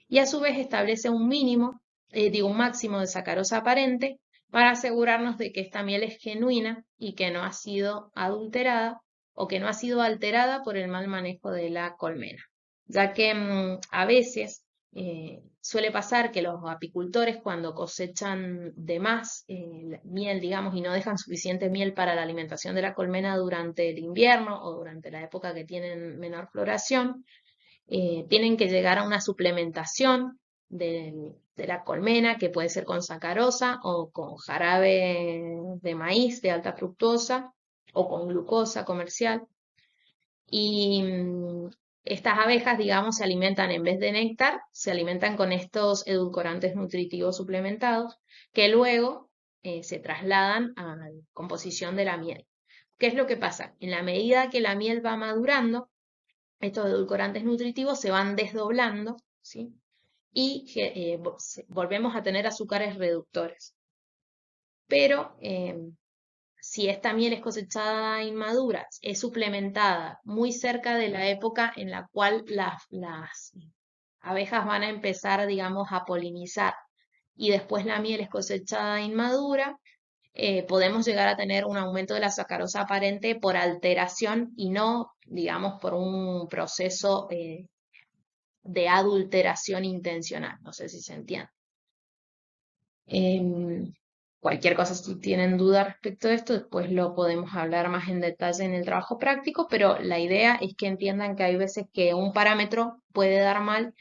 Y a su vez establece un mínimo, un máximo de sacarosa aparente para asegurarnos de que esta miel es genuina y que no ha sido adulterada o que no ha sido alterada por el mal manejo de la colmena. Ya que a veces suele pasar que los apicultores cuando cosechan de más miel, digamos, y no dejan suficiente miel para la alimentación de la colmena durante el invierno o durante la época que tienen menor floración, tienen que llegar a una suplementación de la colmena, que puede ser con sacarosa o con jarabe de maíz de alta fructosa o con glucosa comercial. Y estas abejas, digamos, se alimentan en vez de néctar, se alimentan con estos edulcorantes nutritivos suplementados que luego se trasladan a la composición de la miel. ¿Qué es lo que pasa? En la medida que la miel va madurando, estos edulcorantes nutritivos se van desdoblando, ¿sí? Y volvemos a tener azúcares reductores. Pero si esta miel es cosechada inmadura, es suplementada muy cerca de la época en la cual las abejas van a empezar, digamos, a polinizar, y después la miel es cosechada inmadura, podemos llegar a tener un aumento de la sacarosa aparente por alteración y no, digamos, por un proceso de adulteración intencional. No sé si se entiende. Cualquier cosa, si tienen duda respecto a esto, después lo podemos hablar más en detalle en el trabajo práctico, pero la idea es que entiendan que hay veces que un parámetro puede dar mal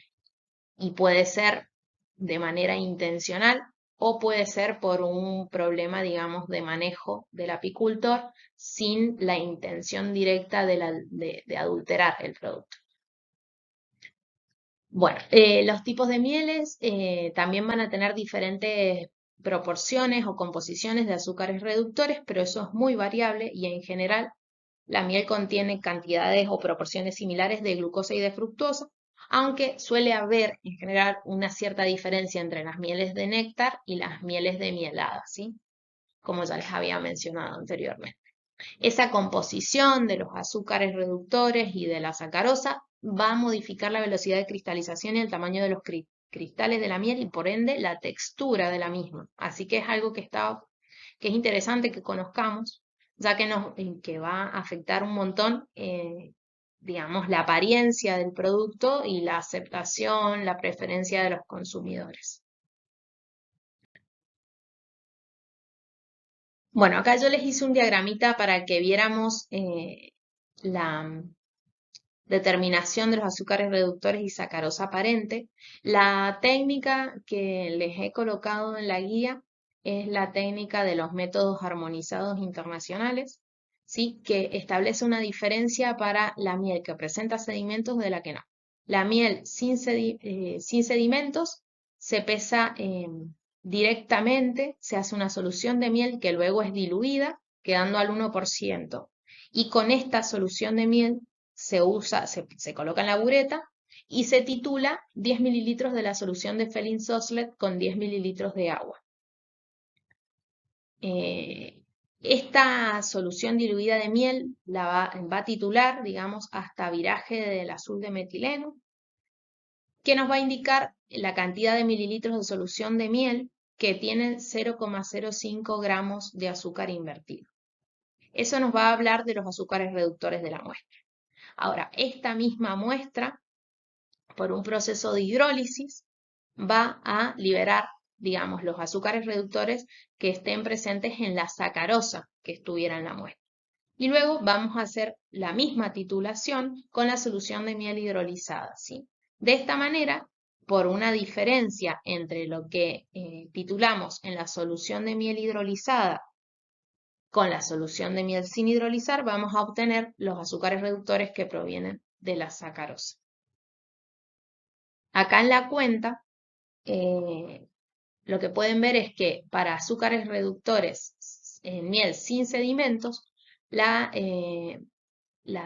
y puede ser de manera intencional o puede ser por un problema, digamos, de manejo del apicultor sin la intención directa de adulterar el producto. Bueno, los tipos de mieles también van a tener diferentes proporciones o composiciones de azúcares reductores, pero eso es muy variable y en general la miel contiene cantidades o proporciones similares de glucosa y de fructosa, aunque suele haber en general una cierta diferencia entre las mieles de néctar y las mieles de mielada, ¿sí? Como ya les había mencionado anteriormente. Esa composición de los azúcares reductores y de la sacarosa va a modificar la velocidad de cristalización y el tamaño de los cristales de la miel y por ende la textura de la misma. Así que es algo que es interesante que conozcamos, ya que va a afectar un montón, digamos, la apariencia del producto y la aceptación, la preferencia de los consumidores. Bueno, acá yo les hice un diagramita para que viéramos la determinación de los azúcares reductores y sacarosa aparente. La técnica que les he colocado en la guía es la técnica de los métodos armonizados internacionales, ¿sí? Que establece una diferencia para la miel que presenta sedimentos de la que no. La miel sin sedimentos se pesa directamente, se hace una solución de miel que luego es diluida, quedando al 1%. Y con esta solución de miel se coloca en la bureta y se titula 10 mililitros de la solución de Feldin-Soslet con 10 mililitros de agua. Esta solución diluida de miel va a titular, digamos, hasta viraje del azul de metileno, que nos va a indicar la cantidad de mililitros de solución de miel que tienen 0,05 gramos de azúcar invertido. Eso nos va a hablar de los azúcares reductores de la muestra. Ahora, esta misma muestra, por un proceso de hidrólisis, va a liberar digamos, los azúcares reductores que estén presentes en la sacarosa que estuviera en la muestra. Y luego vamos a hacer la misma titulación con la solución de miel hidrolizada, ¿sí? De esta manera, por una diferencia entre lo que titulamos en la solución de miel hidrolizada con la solución de miel sin hidrolizar, vamos a obtener los azúcares reductores que provienen de la sacarosa. Acá en la cuenta, lo que pueden ver es que para azúcares reductores en miel sin sedimentos,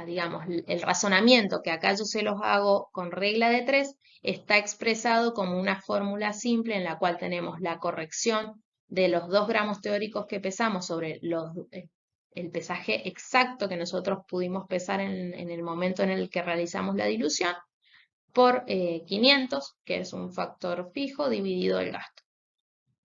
digamos, el razonamiento que acá yo se los hago con regla de 3 está expresado como una fórmula simple en la cual tenemos la corrección de los 2 gramos teóricos que pesamos sobre el pesaje exacto que nosotros pudimos pesar en el momento en el que realizamos la dilución por 500, que es un factor fijo, dividido el gasto.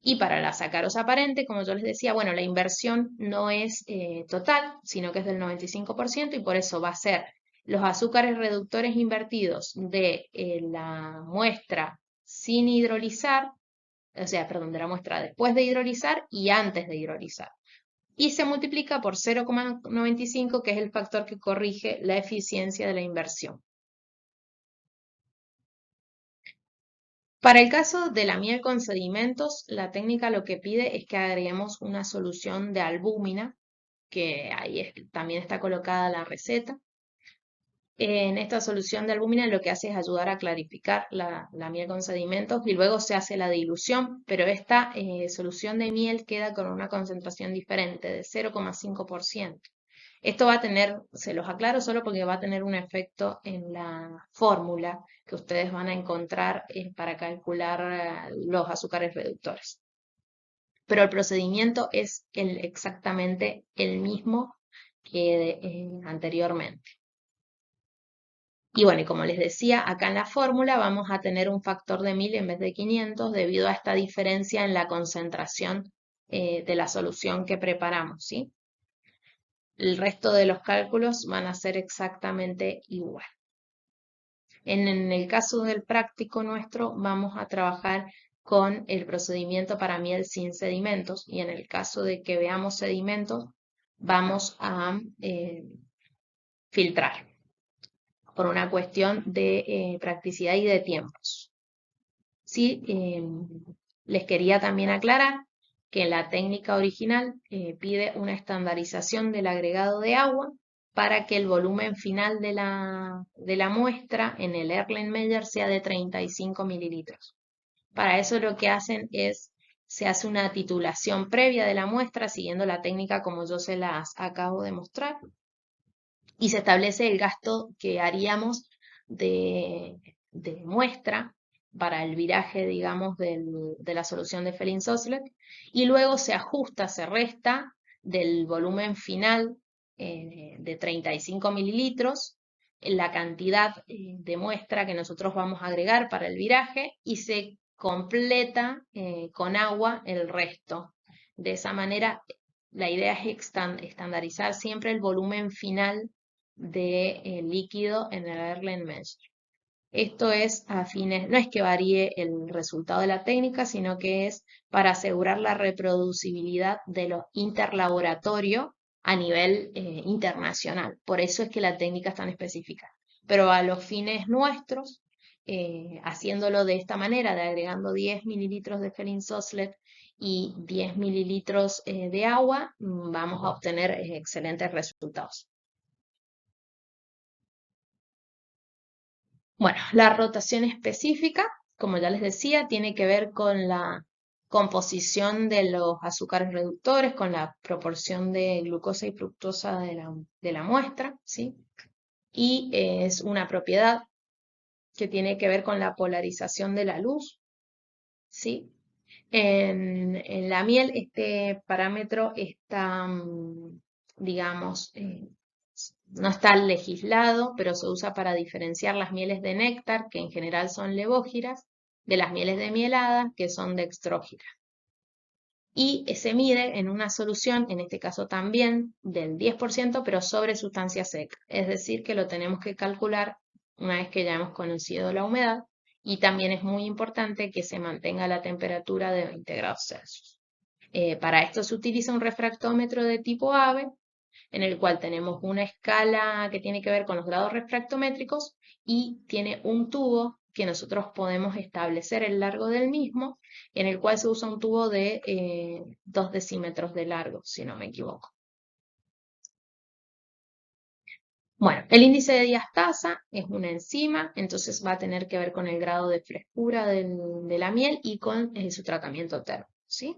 Y para la sacarosa aparente, como yo les decía, bueno, la inversión no es total, sino que es del 95% y por eso va a ser los azúcares reductores invertidos de la muestra sin hidrolizar, o sea, perdón, de la muestra después de hidrolizar y antes de hidrolizar. Y se multiplica por 0,95, que es el factor que corrige la eficiencia de la inversión. Para el caso de la miel con sedimentos, la técnica lo que pide es que agreguemos una solución de albúmina, que ahí también está colocada la receta. En esta solución de albúmina lo que hace es ayudar a clarificar la miel con sedimentos y luego se hace la dilución, pero esta solución de miel queda con una concentración diferente de 0,5%. Esto va a tener, se los aclaro solo porque va a tener un efecto en la fórmula que ustedes van a encontrar para calcular los azúcares reductores. Pero el procedimiento es exactamente el mismo que anteriormente. Y bueno, y como les decía, acá en la fórmula vamos a tener un factor de 1000 en vez de 500 debido a esta diferencia en la concentración de la solución que preparamos, ¿sí? El resto de los cálculos van a ser exactamente igual. En el caso del práctico nuestro, vamos a trabajar con el procedimiento para miel sin sedimentos y en el caso de que veamos sedimentos, vamos a filtrar por una cuestión de practicidad y de tiempos. Sí, les quería también aclarar que la técnica original pide una estandarización del agregado de agua para que el volumen final de la muestra en el Erlenmeyer sea de 35 mililitros. Para eso lo que hacen es, se hace una titulación previa de la muestra siguiendo la técnica como yo se las acabo de mostrar y se establece el gasto que haríamos de muestra para el viraje, digamos, de la solución de Fehling-Sosloff y luego se ajusta, se resta del volumen final de 35 mililitros la cantidad de muestra que nosotros vamos a agregar para el viraje y se completa con agua el resto. De esa manera, la idea es estandarizar siempre el volumen final de líquido en el Erlenmeyer. Esto es a fines, no es que varíe el resultado de la técnica, sino que es para asegurar la reproducibilidad de los interlaboratorios a nivel internacional. Por eso es que la técnica es tan específica. Pero a los fines nuestros, haciéndolo de esta manera, de agregando 10 mililitros de Fehling-Sosloff y 10 mililitros de agua, vamos a obtener excelentes resultados. Bueno, la rotación específica, como ya les decía, tiene que ver con la composición de los azúcares reductores, con la proporción de glucosa y fructosa de la muestra, ¿sí? Y es una propiedad que tiene que ver con la polarización de la luz, ¿sí? En la miel este parámetro está, digamos, no está legislado, pero se usa para diferenciar las mieles de néctar, que en general son levógiras, de las mieles de mielada, que son dextrógiras. Y se mide en una solución, en este caso también, del 10%, pero sobre sustancia seca. Es decir, que lo tenemos que calcular una vez que ya hemos conocido la humedad y también es muy importante que se mantenga la temperatura de 20 grados Celsius. Para esto se utiliza un refractómetro de tipo AVE, en el cual tenemos una escala que tiene que ver con los grados refractométricos y tiene un tubo que nosotros podemos establecer el largo del mismo, en el cual se usa un tubo de 2 decímetros de largo, si no me equivoco. Bueno, el índice de diastasa es una enzima, entonces va a tener que ver con el grado de frescura de la miel y con su tratamiento térmico, ¿sí?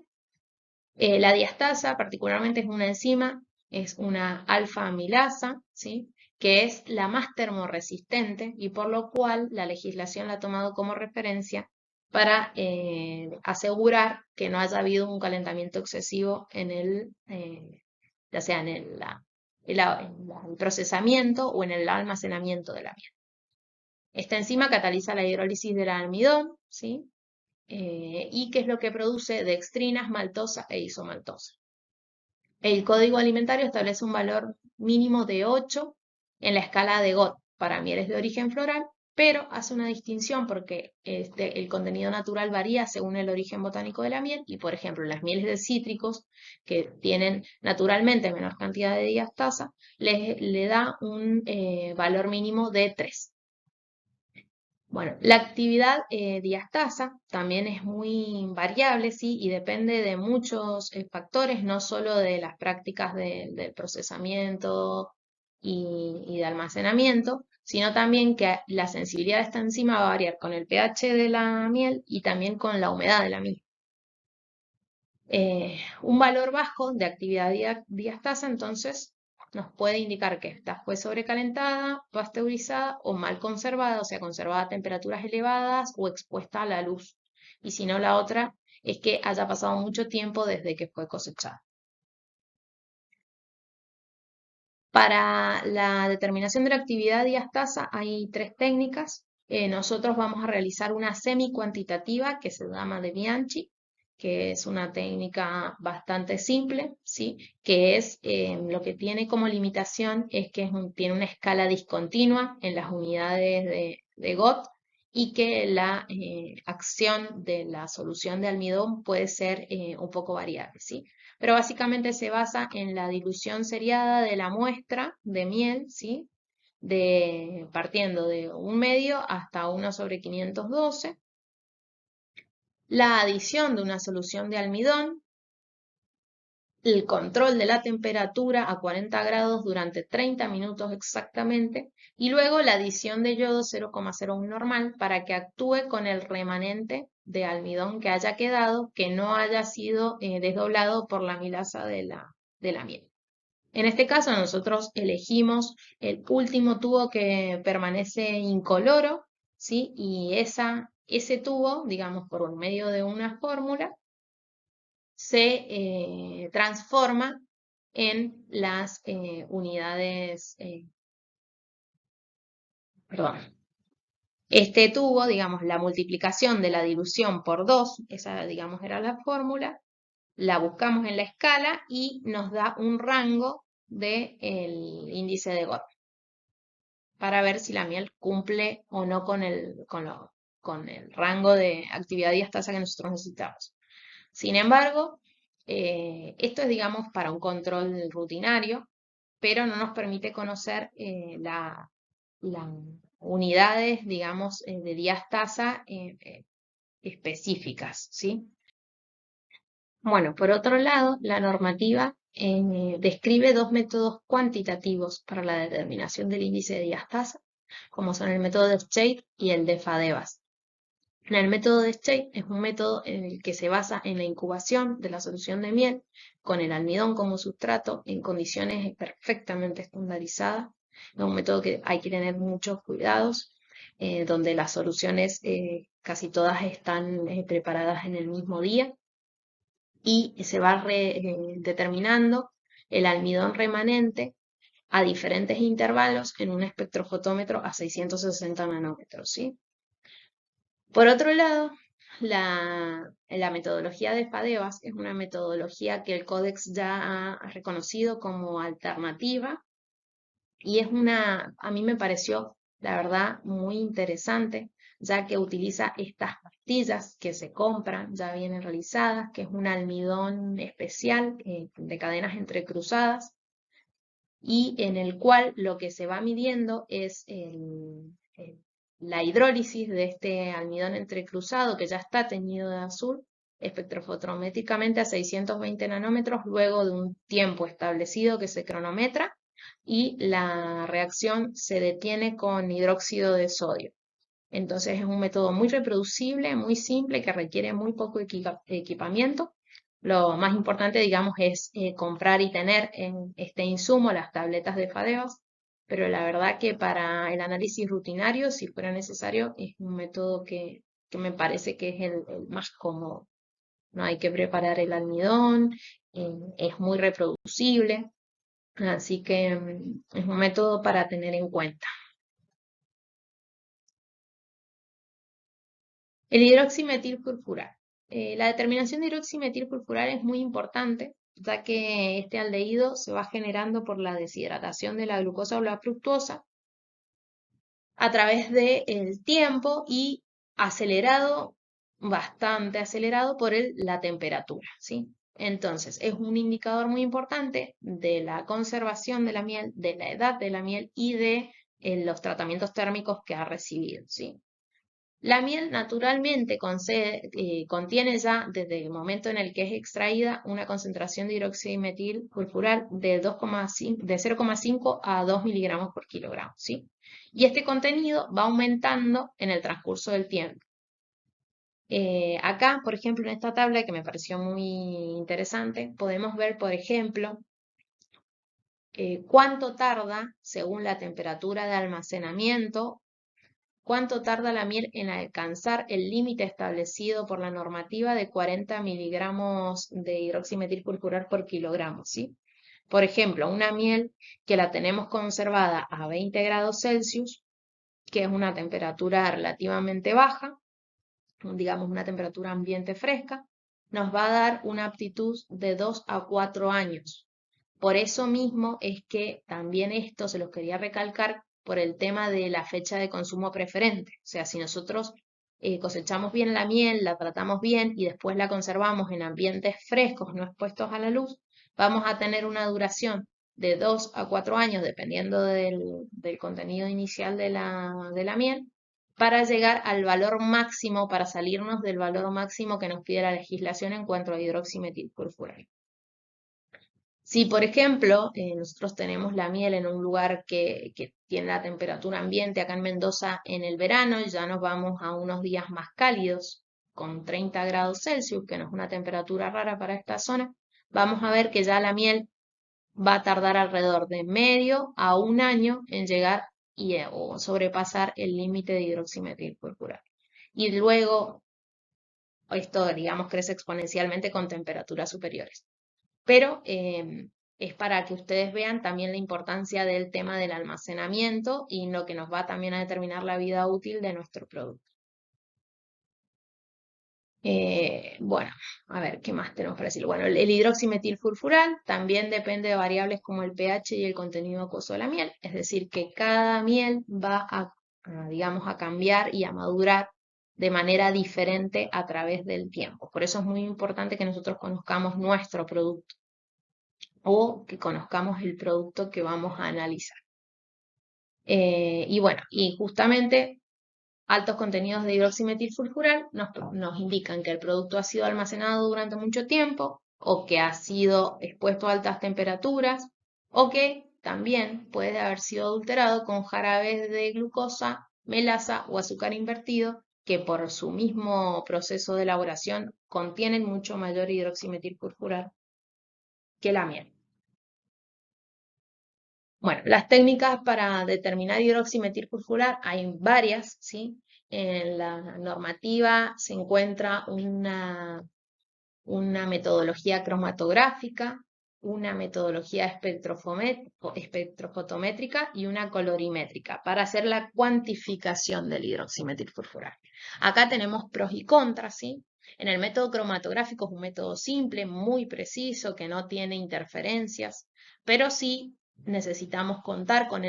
La diastasa particularmente es una enzima, es una alfa-amilasa, ¿sí? Que es la más termorresistente y por lo cual la legislación la ha tomado como referencia para asegurar que no haya habido un calentamiento excesivo en ya sea en el procesamiento o en el almacenamiento de la miel. Esta enzima cataliza la hidrólisis del almidón, ¿sí? ¿Y qué es lo que produce? Dextrinas, maltosa e isomaltosa. El Código Alimentario establece un valor mínimo de 8 en la escala de GOT para mieles de origen floral, pero hace una distinción porque el contenido natural varía según el origen botánico de la miel y, por ejemplo, las mieles de cítricos que tienen naturalmente menor cantidad de diastasa, le da un valor mínimo de 3. Bueno, la actividad diastasa también es muy variable, ¿sí? Y depende de muchos factores, no solo de las prácticas del procesamiento y de almacenamiento, sino también que la sensibilidad de esta enzima va a variar con el pH de la miel y también con la humedad de la miel. Un valor bajo de actividad diastasa, entonces, nos puede indicar que esta fue sobrecalentada, pasteurizada o mal conservada, o sea, conservada a temperaturas elevadas o expuesta a la luz. Y si no, la otra es que haya pasado mucho tiempo desde que fue cosechada. Para la determinación de la actividad diastasa hay 3 técnicas. Nosotros vamos a realizar una semi-cuantitativa que se llama de Bianchi, que es una técnica bastante simple, ¿sí? Que es lo que tiene como limitación es que tiene una escala discontinua en las unidades de GOT y que la acción de la solución de almidón puede ser un poco variable, ¿sí? Pero básicamente se basa en la dilución seriada de la muestra de miel, ¿sí? Partiendo de 1/2 hasta 1/512, la adición de una solución de almidón, el control de la temperatura a 40 grados durante 30 minutos exactamente, y luego la adición de yodo 0,01 normal para que actúe con el remanente de almidón que haya quedado, que no haya sido desdoblado por la amilasa de la miel. En este caso nosotros elegimos el último tubo que permanece incoloro, ¿sí? Y ese tubo, digamos, por medio de una fórmula, se transforma en las unidades, perdón. Este tubo, digamos, la multiplicación de la dilución por 2, esa, digamos, era la fórmula, la buscamos en la escala y nos da un rango del índice de GOT para ver si la miel cumple o no con el rango de actividad diastasa que nosotros necesitamos. Sin embargo, esto es, digamos, para un control rutinario, pero no nos permite conocer las unidades, digamos, de diastasa específicas, ¿sí? Bueno, por otro lado, la normativa describe 2 métodos cuantitativos para la determinación del índice de diastasa, como son el método de Scheidt y el de Fadevas. El método de Scheidt es un método en el que se basa en la incubación de la solución de miel con el almidón como sustrato en condiciones perfectamente estandarizadas. Es un método que hay que tener muchos cuidados, donde las soluciones casi todas están preparadas en el mismo día y se va determinando el almidón remanente a diferentes intervalos en un espectrofotómetro a 660 nanómetros, ¿sí? Por otro lado, la metodología de Fadevas es una metodología que el Códex ya ha reconocido como alternativa y a mí me pareció la verdad, muy interesante, ya que utiliza estas pastillas que se compran, ya vienen realizadas, que es un almidón especial de cadenas entrecruzadas, y en el cual lo que se va midiendo es la hidrólisis de este almidón entrecruzado que ya está teñido de azul espectrofotométricamente a 620 nanómetros luego de un tiempo establecido que se cronometra y la reacción se detiene con hidróxido de sodio. Entonces es un método muy reproducible, muy simple, que requiere muy poco equipamiento. Lo más importante, digamos, es comprar y tener en este insumo las tabletas de FADEOS, pero la verdad que para el análisis rutinario, si fuera necesario, es un método que me parece que es el más cómodo. No hay que preparar el almidón, es muy reproducible, así que es un método para tener en cuenta. El hidroximetilfurfural. La determinación de hidroximetilfurfural es muy importante, ya que este aldehído se va generando por la deshidratación de la glucosa o la fructosa a través del tiempo y acelerado, bastante acelerado por la temperatura, ¿sí? Entonces, es un indicador muy importante de la conservación de la miel, de la edad de la miel y de los tratamientos térmicos que ha recibido, ¿sí? La miel naturalmente contiene ya desde el momento en el que es extraída una concentración de hidroximetilfurfural de 0,5 a 2 miligramos por kilogramo, ¿sí? Y este contenido va aumentando en el transcurso del tiempo. Acá, por ejemplo, en esta tabla que me pareció muy interesante, podemos ver, por ejemplo, cuánto tarda, según la temperatura de almacenamiento, cuánto tarda la miel en alcanzar el límite establecido por la normativa de 40 miligramos de hidroximetilfurfural por kilogramo, ¿sí? Por ejemplo, una miel que la tenemos conservada a 20 grados Celsius, que es una temperatura relativamente baja, digamos una temperatura ambiente fresca, nos va a dar una aptitud de 2 a 4 años. Por eso mismo es que también esto se los quería recalcar por el tema de la fecha de consumo preferente. O sea, si nosotros cosechamos bien la miel, la tratamos bien y después la conservamos en ambientes frescos, no expuestos a la luz, vamos a tener una duración de 2 a 4 años, dependiendo del contenido inicial de la miel, para llegar al valor máximo, para salirnos del valor máximo que nos pide la legislación en cuanto a hidroximetilfurfural. Si, por ejemplo, nosotros tenemos la miel en un lugar que tiene la temperatura ambiente, acá en Mendoza en el verano, ya nos vamos a unos días más cálidos, con 30 grados Celsius, que no es una temperatura rara para esta zona, vamos a ver que ya la miel va a tardar alrededor de medio a un año en llegar o sobrepasar el límite de hidroximetilfurfural. Y luego esto, digamos, crece exponencialmente con temperaturas superiores. Pero es para que ustedes vean también la importancia del tema del almacenamiento y lo que nos va también a determinar la vida útil de nuestro producto. Bueno, a ver, ¿qué más tenemos para decir? Bueno, el hidroximetilfurfural también depende de variables como el pH y el contenido acuoso de la miel, es decir, que cada miel va digamos, a cambiar y a madurar de manera diferente a través del tiempo. Por eso es muy importante que nosotros conozcamos nuestro producto o que conozcamos el producto que vamos a analizar. Y bueno, y justamente altos contenidos de hidroximetilfurfural nos indican que el producto ha sido almacenado durante mucho tiempo o que ha sido expuesto a altas temperaturas o que también puede haber sido adulterado con jarabes de glucosa, melaza o azúcar invertido que por su mismo proceso de elaboración contienen mucho mayor hidroximetilfurfural que la miel. Bueno, las técnicas para determinar hidroximetilfurfural hay varias, ¿sí? En la normativa se encuentra una metodología cromatográfica, una metodología espectrofotométrica y una colorimétrica para hacer la cuantificación del hidroximetilfurfural. Acá tenemos pros y contras, ¿sí? En el método cromatográfico es un método simple, muy preciso, que no tiene interferencias, pero sí necesitamos contar con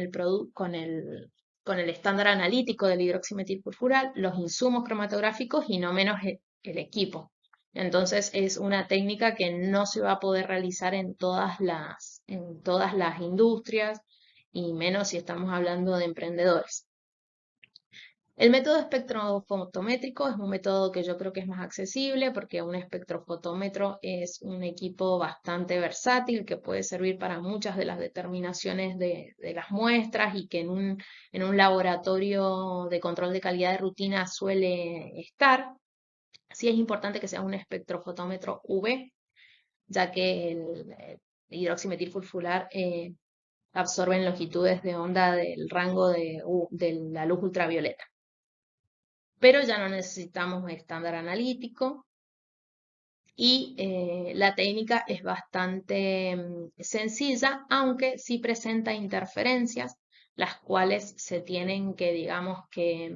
con el estándar analítico del hidroximetilfurfural, los insumos cromatográficos y no menos el equipo. Entonces es una técnica que no se va a poder realizar en todas las industrias y menos si estamos hablando de emprendedores. El método espectrofotométrico es un método que yo creo que es más accesible porque un espectrofotómetro es un equipo bastante versátil que puede servir para muchas de las determinaciones de las muestras y que en un laboratorio de control de calidad de rutina suele estar. Sí es importante que sea un espectrofotómetro UV, ya que el hidroximetilfurfurar absorbe en longitudes de onda del rango de la luz ultravioleta. Pero ya no necesitamos estándar analítico y la técnica es bastante sencilla, aunque sí presenta interferencias, las cuales se tienen que, digamos, que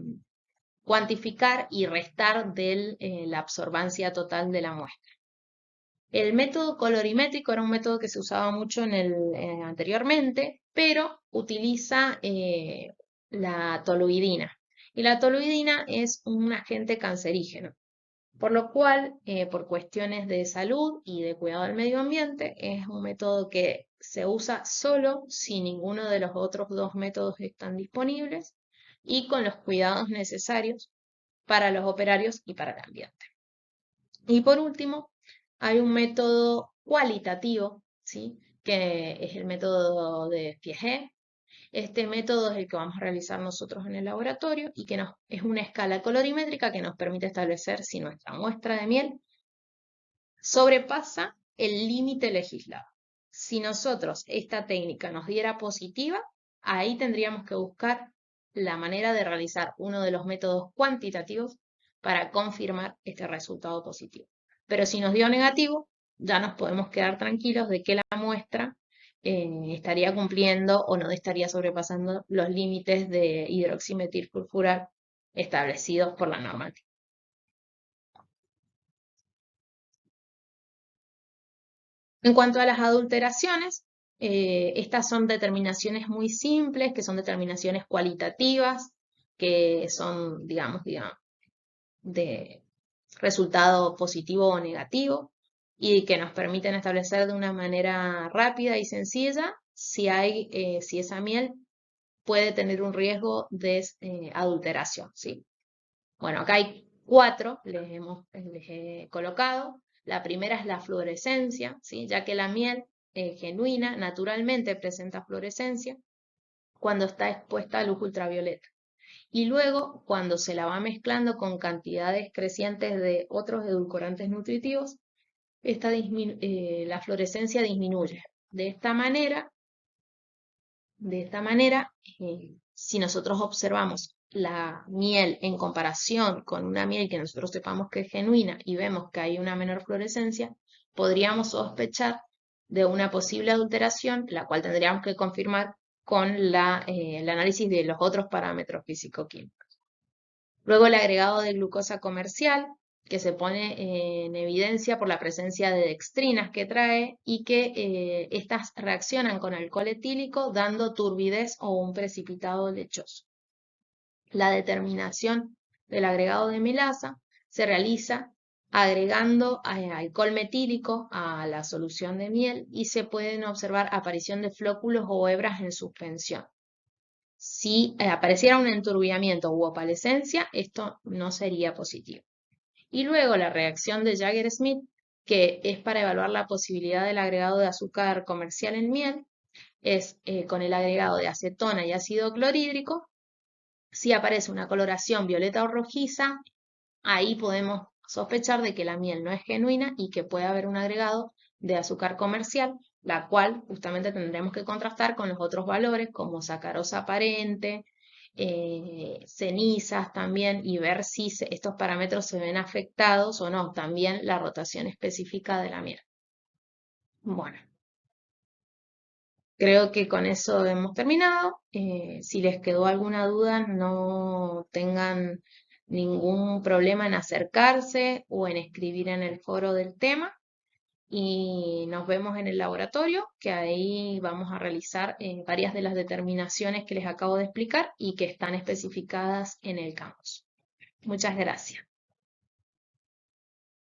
cuantificar y restar de la absorbancia total de la muestra. El método colorimétrico era un método que se usaba mucho anteriormente, pero utiliza la toluidina. Y la toluidina es un agente cancerígeno, por lo cual, por cuestiones de salud y de cuidado del medio ambiente, es un método que se usa solo si ninguno de los otros dos métodos están disponibles y con los cuidados necesarios para los operarios y para el ambiente. Y por último, hay un método cualitativo, ¿sí? Que es el método de Piaget. Este método es el que vamos a realizar nosotros en el laboratorio y que es una escala colorimétrica que nos permite establecer si nuestra muestra de miel sobrepasa el límite legislado. Si nosotros esta técnica nos diera positiva, ahí tendríamos que buscar la manera de realizar uno de los métodos cuantitativos para confirmar este resultado positivo. Pero si nos dio negativo, ya nos podemos quedar tranquilos de que la muestra estaría cumpliendo o no estaría sobrepasando los límites de hidroximetilfurfurar establecidos por la normativa. En cuanto a las adulteraciones, estas son determinaciones muy simples, que son determinaciones cualitativas, que son, digamos, de resultado positivo o negativo, y que nos permiten establecer de una manera rápida y sencilla si esa miel puede tener un riesgo de adulteración, ¿sí? Bueno, acá hay 4, les he colocado. La primera es la fluorescencia, ¿sí? Ya que la miel genuina naturalmente presenta fluorescencia cuando está expuesta a luz ultravioleta. Y luego, cuando se la va mezclando con cantidades crecientes de otros edulcorantes nutritivos, la fluorescencia disminuye. De esta manera, si nosotros observamos la miel en comparación con una miel que nosotros sepamos que es genuina y vemos que hay una menor fluorescencia, podríamos sospechar de una posible adulteración, la cual tendríamos que confirmar con el análisis de los otros parámetros físico-químicos. Luego el agregado de glucosa comercial, que se pone en evidencia por la presencia de dextrinas que trae y que estas reaccionan con alcohol etílico dando turbidez o un precipitado lechoso. La determinación del agregado de melasa se realiza agregando alcohol metílico a la solución de miel y se pueden observar aparición de flóculos o hebras en suspensión. Si apareciera un enturbiamiento u opalescencia, esto no sería positivo. Y luego la reacción de Jagger-Smith, que es para evaluar la posibilidad del agregado de azúcar comercial en miel, es con el agregado de acetona y ácido clorhídrico. Si aparece una coloración violeta o rojiza, ahí podemos sospechar de que la miel no es genuina y que puede haber un agregado de azúcar comercial, la cual justamente tendremos que contrastar con los otros valores como sacarosa aparente, cenizas también, y ver si estos parámetros se ven afectados o no. También la rotación específica de la miel. Bueno, creo que con eso hemos terminado. Si les quedó alguna duda, no tengan ningún problema en acercarse o en escribir en el foro del tema. y nos vemos en el laboratorio, que ahí vamos a realizar varias de las determinaciones que les acabo de explicar y que están especificadas en el campus. Muchas gracias.